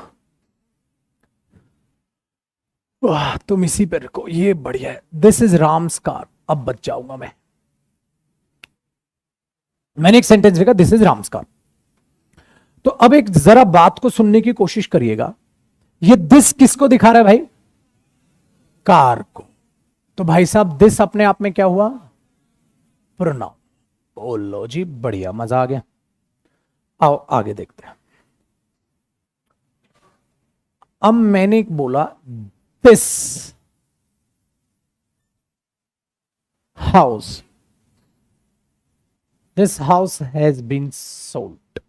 वाह, तुम इसी पर रखो, ये बढ़िया है। This is Ram's car. अब बच जाऊंगा मैं। मैंने एक सेंटेंस लिखा, दिस इज राम्स कार। तो अब एक जरा बात को सुनने की कोशिश करिएगा। ये दिस किसको दिखा रहा है भाई? कार को। तो भाई साहब दिस अपने आप में क्या हुआ? प्रोनाउन। बोल लो जी, बढ़िया, मजा आ गया। आओ आगे देखते हैं। अब मैंने बोला this house, this house has been sold.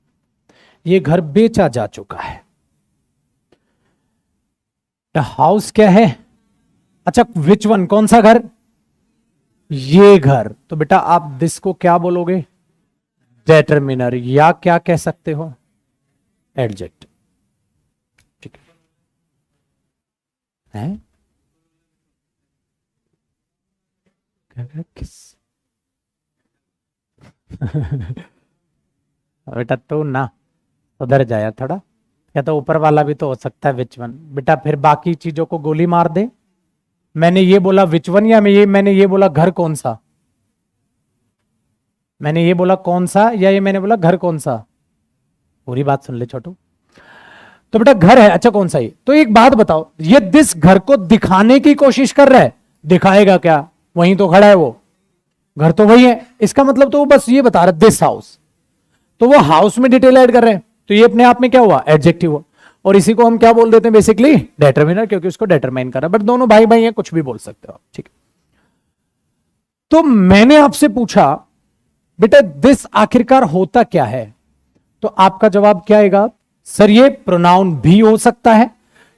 ये घर बेचा जा चुका है। हाउस क्या है? अच्छा, विच वन, कौन सा घर? ये घर। तो बेटा आप दिस को क्या बोलोगे? डेटरमिनर, या क्या कह सकते हो? एडजेक्टिव। ठीक है? किस बेटा तू ना उधर जाया थोड़ा, या तो ऊपर वाला भी तो हो सकता है विच वन। बेटा फिर बाकी चीजों को गोली मार दे। मैंने ये बोला विच वन, या मैंने ये बोला घर कौन सा? मैंने ये बोला कौन सा, या ये मैंने बोला घर कौन सा? पूरी बात सुन ले छोटू। तो बेटा घर है। अच्छा कौन सा? ये तो एक बात बताओ, ये दिस घर को दिखाने की कोशिश कर रहा है, दिखाएगा क्या? वहीं तो खड़ा है वो, घर तो वही है। इसका मतलब तो वो बस ये बता रहा है दिस हाउस, तो वो हाउस में डिटेल ऐड कर रहे हैं। तो ये अपने आप में क्या हुआ? एडजेक्टिव हुआ। और इसी को हम क्या बोल देते हैं बेसिकली? डेटरमिनर, क्योंकि उसको डेटरमाइन कर रहा है। बट दोनों भाई भाई हैं, कुछ भी बोल सकते हो आप, ठीक है? तो मैंने आपसे पूछा बेटा दिस आखिरकार होता क्या है? तो आपका जवाब क्या आएगा? सर ये प्रोनाउन भी हो सकता है,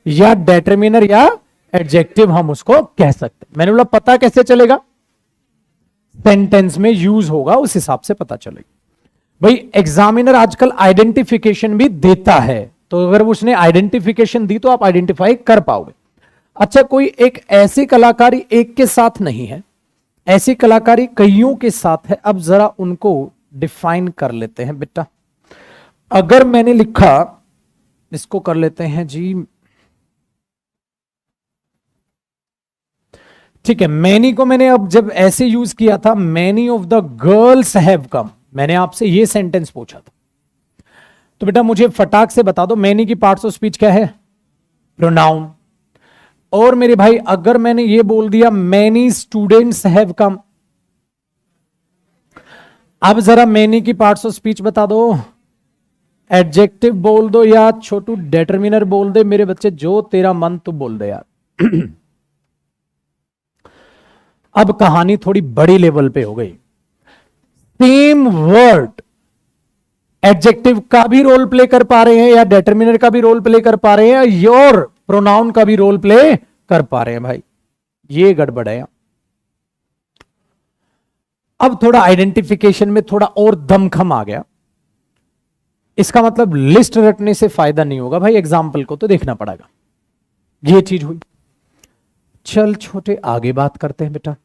या डेटरमिनर या एडजेक्टिव हम उसको कह सकते हैं। मैंने बोला पता कैसे चलेगा? सेंटेंस में यूज होगा, उस हिसाब से पता चलेगा। भाई एग्जामिनर आजकल आइडेंटिफिकेशन भी देता है, तो अगर उसने आइडेंटिफिकेशन दी तो आप आइडेंटिफाई कर पाओगे। अच्छा, कोई एक ऐसी कलाकारी एक के साथ नहीं है, ऐसी कलाकारी कईयों के साथ है। अब जरा उनको डिफाइन कर लेते हैं बेटा। अगर मैंने लिखा, इसको कर लेते हैं जी, ठीक है, मैनी को मैंने अब जब ऐसे यूज किया था, many of the girls have come, मैंने आपसे ये सेंटेंस पूछा था। तो बेटा मुझे फटाक से बता दो मैनी की पार्ट्स ऑफ स्पीच क्या है? प्रोनाउन। और मेरे भाई अगर मैंने ये बोल दिया मैनी स्टूडेंट्स हैव कम, अब जरा मैनी की पार्ट्स ऑफ स्पीच बता दो। एडजेक्टिव बोल दो या छोटू डेटरमिनर बोल दे, मेरे बच्चे जो तेरा मन तू बोल दे यार। अब कहानी थोड़ी बड़ी लेवल पे हो गई। सेम वर्ड एडजेक्टिव का भी रोल प्ले कर पा रहे हैं, या डेटरमिनर का भी रोल प्ले कर पा रहे हैं, योर प्रोनाउन का भी रोल प्ले कर पा रहे हैं। भाई ये गड़बड़ है। अब थोड़ा आइडेंटिफिकेशन में थोड़ा और दमखम आ गया। इसका मतलब लिस्ट रटने से फायदा नहीं होगा भाई, एग्जाम्पल को तो देखना पड़ेगा। ये चीज हुई। चल छोटे आगे बात करते हैं बेटा।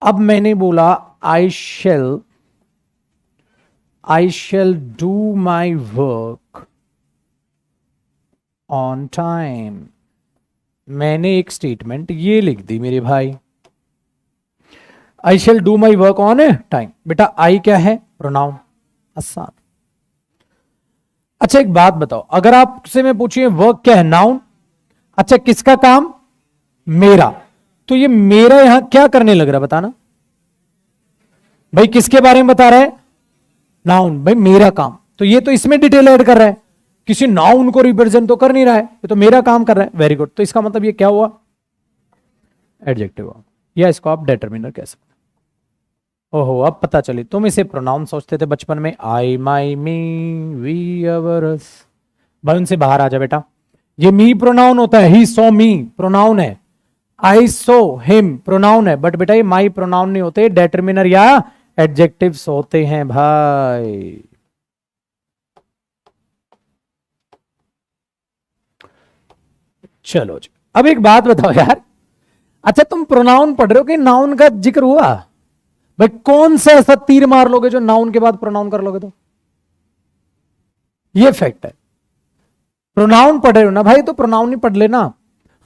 अब मैंने बोला I shall do my work on time. मैंने एक स्टेटमेंट ये लिख दी मेरे भाई, I shall do my work on time. बेटा आई क्या है? प्रोनाउन, आसान। अच्छा एक बात बताओ, अगर आपसे मैं पूछिए वर्क क्या है? नाउन। अच्छा किसका काम? मेरा। तो ये मेरा यहां क्या करने लग रहा है बताना भाई? किसके बारे में बता रहा है? नाउन। भाई मेरा काम, तो ये तो इसमें डिटेल ऐड कर रहा है, किसी नाउन को रिप्रेजेंट तो कर नहीं रहा है, ये तो मेरा काम कर रहा है। Very good. तो इसका मतलब ये क्या हुआ? एडजेक्टिव हुआ, या इसको आप डेटरमिनर कह सकते हो। ओहो अब पता चली, तुम इसे प्रोनाउन सोचते थे बचपन में, आई माई मी वी अवर्स। भाई उनसे बाहर आ जा बेटा, ये मी प्रोनाउन होता है, ही सो मी प्रोनाउन है, आई सो हिम प्रोनाउन है, बट बेटा ये माई प्रोनाउन नहीं होते, डेटरमिनर या एडजेक्टिव्स होते हैं भाई। चलो जी, अब एक बात बताओ यार, अच्छा तुम प्रोनाउन पढ़ रहे हो कि नाउन का जिक्र हुआ? भाई कौन सा ऐसा तीर मार लोगे जो नाउन के बाद प्रोनाउन कर लोगे? तो ये फैक्ट है। प्रोनाउन पढ़ रहे हो ना भाई, तो प्रोनाउन ही पढ़ लेना।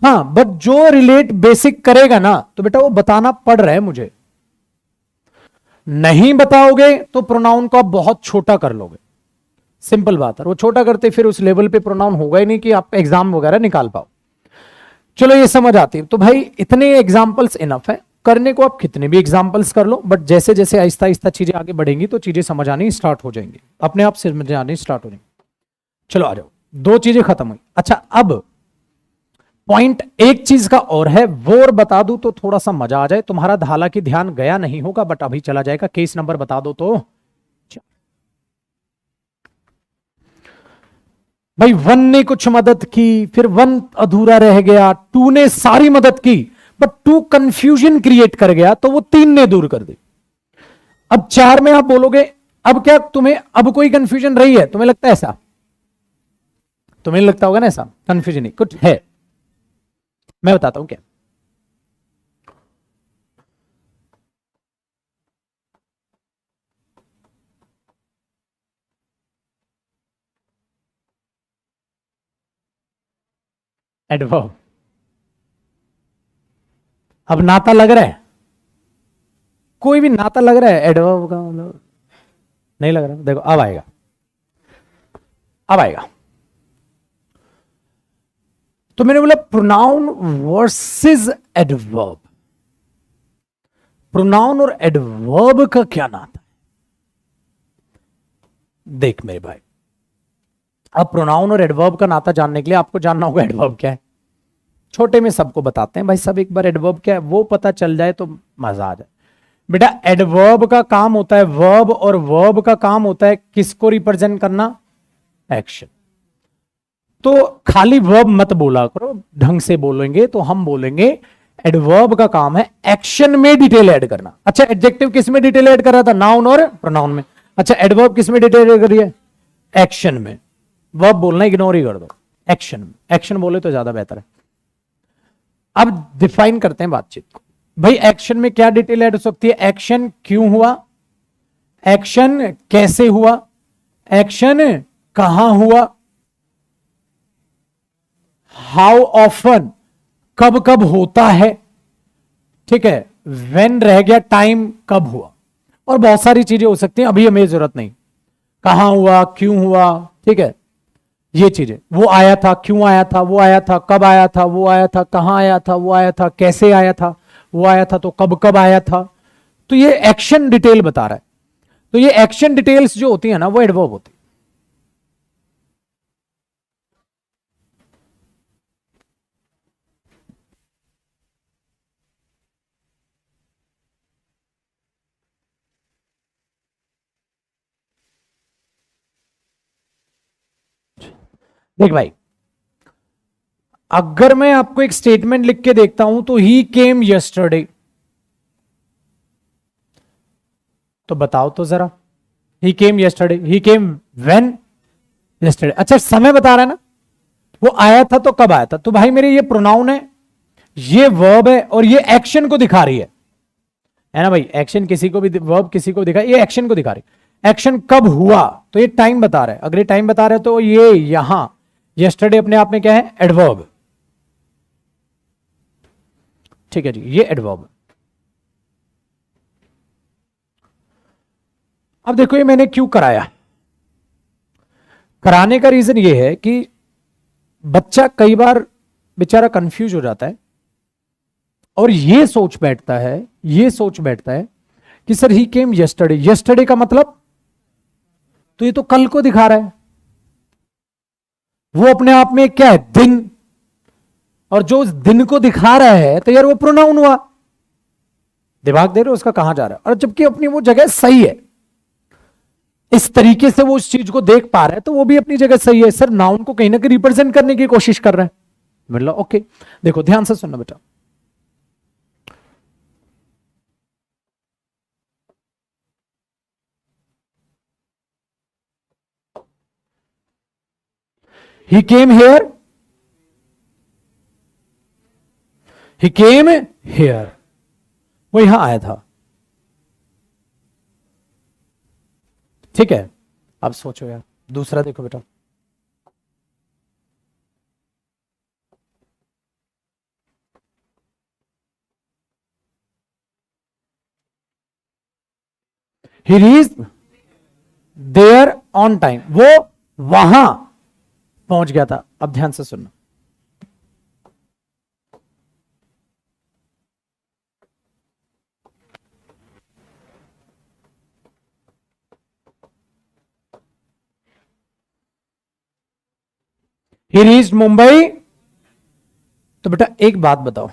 हाँ, बट जो रिलेट बेसिक करेगा ना, तो बेटा वो बताना पड़ रहा है मुझे। नहीं बताओगे तो प्रोनाउन को आप बहुत छोटा कर लोगे, सिंपल बात है। वो छोटा करते फिर उस लेवल पे प्रोनाउन होगा ही नहीं कि आप एग्जाम वगैरह निकाल पाओ। चलो ये समझ आती है। तो भाई इतने एग्जाम्पल्स इनफ है, करने को आप कितने भी एग्जाम्पल्स कर लो, बट जैसे जैसे आहिस्ता आहिस्ता चीजें आगे बढ़ेंगी तो चीजें समझ आनी स्टार्ट हो जाएंगी, अपने आप समझ आनी स्टार्ट हो जाएंगी। चलो आ जाओ, दो चीजें खत्म हुई। अच्छा अब पॉइंट एक चीज का और है, वो और बता दूं तो थोड़ा सा मजा आ जाए। तुम्हारा हालांकि ध्यान गया नहीं होगा, बट अभी चला जाएगा। केस नंबर बता दो तो। भाई वन ने कुछ मदद की, फिर वन अधूरा रह गया, टू ने सारी मदद की, बट टू कंफ्यूजन क्रिएट कर गया, तो वो तीन ने दूर कर दी। अब चार में आप बोलोगे, अब क्या तुम्हें अब कोई कंफ्यूजन रही है? तुम्हें लगता है ऐसा? तुम्हें लगता होगा ना ऐसा कंफ्यूजन ही कुछ है। मैं बताता हूं क्या। एडवर्ब। अब नाता लग रहा है? कोई भी नाता लग रहा है एडवर्ब का? मतलब नहीं लग रहा। देखो अब आएगा, अब आएगा। तो मैंने बोला प्रोनाउन वर्सेस एडवर्ब। प्रोनाउन और एडवर्ब का क्या नाता है? देख मेरे भाई, अब प्रोनाउन और एडवर्ब का नाता जानने के लिए आपको जानना होगा एडवर्ब क्या है। छोटे में सबको बताते हैं भाई, सब एक बार एडवर्ब क्या है वो पता चल जाए तो मजा आ जाए। बेटा एडवर्ब का काम होता है वर्ब, और वर्ब का काम होता है किसको रिप्रेजेंट करना? एक्शन। तो खाली वर्ब मत बोला करो, ढंग से बोलेंगे तो हम बोलेंगे एडवर्ब का काम है एक्शन में डिटेल ऐड करना। अच्छा एडजेक्टिव किस में डिटेल ऐड कर रहा था? नाउन और प्रोनाउन में। अच्छा एडवर्ब किस में डिटेल ऐड कर रही है? एक्शन में। वर्ब बोलना इग्नोर ही कर दो, एक्शन में। एक्शन बोले तो ज्यादा बेहतर है। अब डिफाइन करते हैं बातचीत को। भाई एक्शन में क्या डिटेल ऐड हो सकती है? एक्शन क्यों हुआ, एक्शन कैसे हुआ, एक्शन कहां हुआ, हाउ ऑफन कब कब होता है, ठीक है, व्हेन रह गया टाइम कब हुआ, और बहुत सारी चीजें हो सकती हैं, अभी हमें जरूरत नहीं। कहां हुआ, क्यों हुआ, ठीक है, ये चीजें। वो आया था, क्यों आया था, वो आया था, कब आया था, वो आया था, कहां आया था, वो आया था, कैसे आया था, वो आया था, तो कब कब आया था। तो ये एक्शन डिटेल बता रहा है। तो ये एक्शन डिटेल्स जो होती है ना, वो एडवर्ब होती है। देख भाई, अगर मैं आपको एक स्टेटमेंट लिख के देखता हूं तो ही केम यस्टरडे, तो बताओ तो जरा, he came yesterday, he came when? Yesterday. अच्छा समय बता रहा है ना, वो आया था तो कब आया था। तो भाई मेरे ये प्रोनाउन है, ये वर्ब है, और ये एक्शन को दिखा रही है ना भाई। एक्शन किसी को भी, वर्ब किसी को दिखा, ये एक्शन को दिखा रही है। एक्शन कब हुआ तो ये टाइम बता रहा है। अगर ये टाइम बता रहा है तो ये यहां यस्टरडे अपने आप में क्या है? एडवर्ब। ठीक है जी, ये एडवर्ब। अब देखो ये मैंने क्यों कराया। कराने का रीजन ये है कि बच्चा कई बार बेचारा कंफ्यूज हो जाता है और ये सोच बैठता है, ये सोच बैठता है कि सर ही केम यस्टरडे, यस्टरडे का मतलब तो ये तो कल को दिखा रहा है। वो अपने आप में क्या है? दिन। और जो उस दिन को दिखा रहा है तो यार वो प्रोनाउन हुआ। दिमाग दे रहे हो उसका कहां जा रहा है, और जबकि अपनी वो जगह सही है। इस तरीके से वो उस चीज को देख पा रहा है तो वो भी अपनी जगह सही है। सर नाउन को कहीं ना कहीं रिप्रेजेंट करने की कोशिश कर रहा है, मतलब ओके। देखो ध्यान से सुनना बेटा, he came here, he came here, वो यहां आया था, ठीक है। अब सोचो यार, दूसरा देखो बेटा, he reached there on time, वो वहां पहुंच गया था। अब ध्यान से सुनना, ही रीच्ड मुंबई। तो बेटा एक बात बताओ,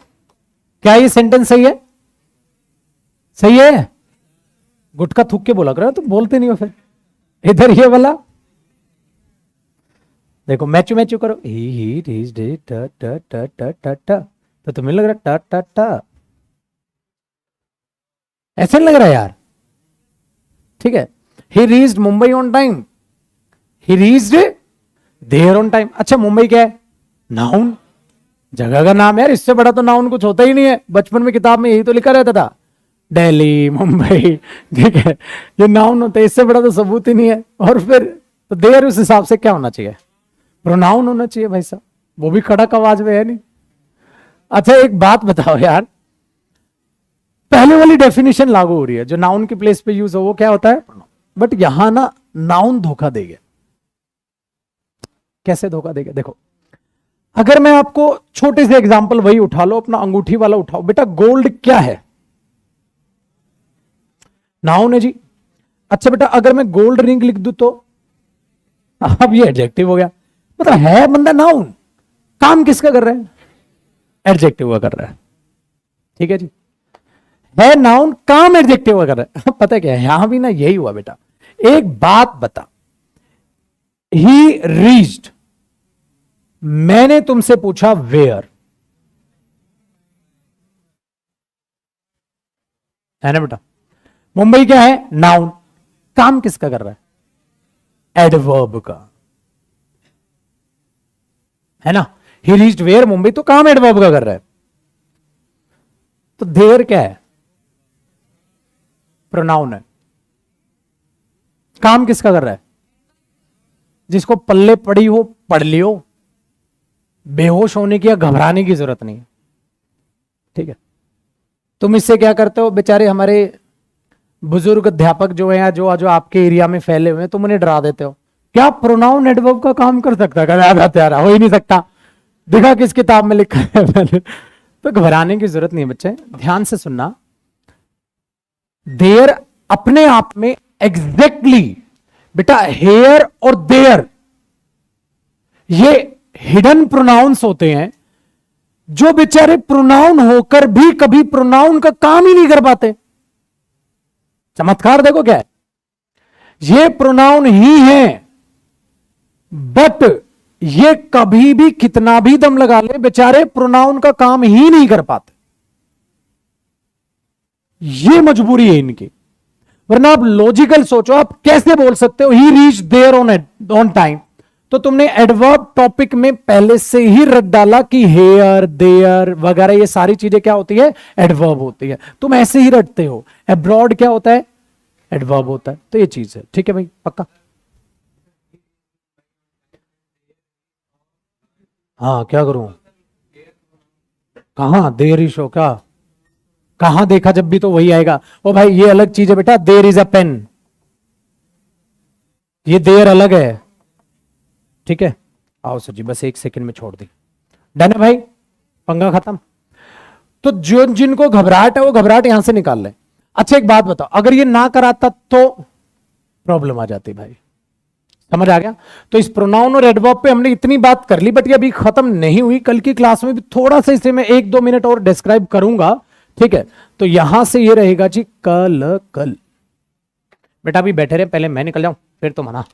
क्या ये सेंटेंस सही है? सही है? गुटका थूक के बोला करो, तुम बोलते नहीं हो फिर। इधर ये वाला देखो, मैचू मैचू करो, ही रीच्ड ट ट ट ट ट ट, तो तुम्हें लग रहा ट ट ट, ऐसे नहीं लग रहा यार, ठीक है। He reached Mumbai on time, he reached there on time. अच्छा मुंबई क्या है? नाउन, जगह का नाम यार, इससे बड़ा तो नाउन कुछ होता ही नहीं है। बचपन में किताब में यही तो लिखा रहता था, दिल्ली, मुंबई, ठीक है, ये नाउन होते हैं, इससे बड़ा तो सबूत ही नहीं है। और फिर तो देयर उस हिसाब से क्या होना चाहिए? प्रोनाउन होना चाहिए भाई साहब, वो भी कड़क आवाज में है नहीं। अच्छा एक बात बताओ यार, पहले वाली डेफिनेशन लागू हो रही है, जो नाउन की प्लेस पे यूज हो वो क्या होता है? बट यहां ना नाउन धोखा देगा। कैसे धोखा देगा? देखो, अगर मैं आपको छोटे से एग्जांपल वही उठा लो, अपना अंगूठी वाला उठाओ बेटा, गोल्ड क्या है? नाउन है जी। अच्छा बेटा अगर मैं गोल्ड रिंग लिख दूं तो अब ये एडजेक्टिव हो गया, मतलब है बंदा नाउन, काम किसका कर रहा है? एडजेक्टिव का कर रहा है, ठीक है जी। है नाउन, काम एडजेक्टिव का कर रहा है। पता क्या है यहां भी ना यही हुआ बेटा। एक बात बता, ही रीच्ड, मैंने तुमसे पूछा वेयर, है ना बेटा। मुंबई क्या है? नाउन, काम किसका कर रहा है? एडवर्ब का, है ना। ही रीच्ड वेयर मुंबई, तो काम एडवर्ब का कर रहा है। तो देयर क्या है? प्रोनाउन है। काम किसका कर रहा है? जिसको पल्ले पड़ी हो पढ़ लियो, बेहोश होने की या घबराने की जरूरत नहीं है, ठीक है। तुम इससे क्या करते हो? बेचारे हमारे बुजुर्ग अध्यापक जो है, जो जो आपके एरिया में फैले हुए हैं, तुम उन्हें डरा देते हो। क्या प्रोनाउन एडवर्ब का काम कर सकता है? हो ही नहीं सकता, दिखा किस किताब में लिखा है मैंने। तो घबराने की जरूरत नहीं है बच्चे, ध्यान से सुनना। देयर अपने आप में एग्जैक्टली बेटा, हेयर और देयर ये हिडन प्रोनाउंस होते हैं, जो बेचारे प्रोनाउन होकर भी कभी प्रोनाउन का काम ही नहीं कर पाते। चमत्कार देखो क्या है, ये प्रोनाउन ही है, बट ये कभी भी कितना भी दम लगा ले, बेचारे प्रोनाउन का काम ही नहीं कर पाते। ये मजबूरी है इनकी, वरना आप लॉजिकल सोचो, आप कैसे बोल सकते हो ही रीच देयर ऑन टाइम? तो तुमने एडवर्ब टॉपिक में पहले से ही रख डाला कि हेयर, देयर वगैरह ये सारी चीजें क्या होती है? एडवर्ब होती है। तुम ऐसे ही रटते हो। अब्रॉड क्या होता है? एडवर्ब होता है। तो ये चीज है, ठीक है भाई, पक्का। हाँ क्या करूं? कहां देयर इज शो? क्या कहां देखा? जब भी तो वही आएगा। ओ भाई ये अलग चीज है बेटा, देयर इज अ पेन, ये देयर अलग है, ठीक है। आओ सर जी, बस एक सेकंड में छोड़ दी, डन है भाई, पंगा खत्म। तो जो जिनको घबराहट है वो घबराहट यहां से निकाल ले। अच्छा एक बात बताओ, अगर ये ना कराता तो प्रॉब्लम आ जाती भाई, समझ आ गया? तो इस प्रोनाउन और एडवर्ब पे हमने इतनी बात कर ली, बट ये अभी खत्म नहीं हुई। कल की क्लास में भी थोड़ा सा इसे मैं 1-2 मिनट और डिस्क्राइब करूंगा, ठीक है। तो यहां से ये रहेगा जी कल बेटा, अभी बैठे रहे, पहले मैं निकल जाऊं। फिर तो मना।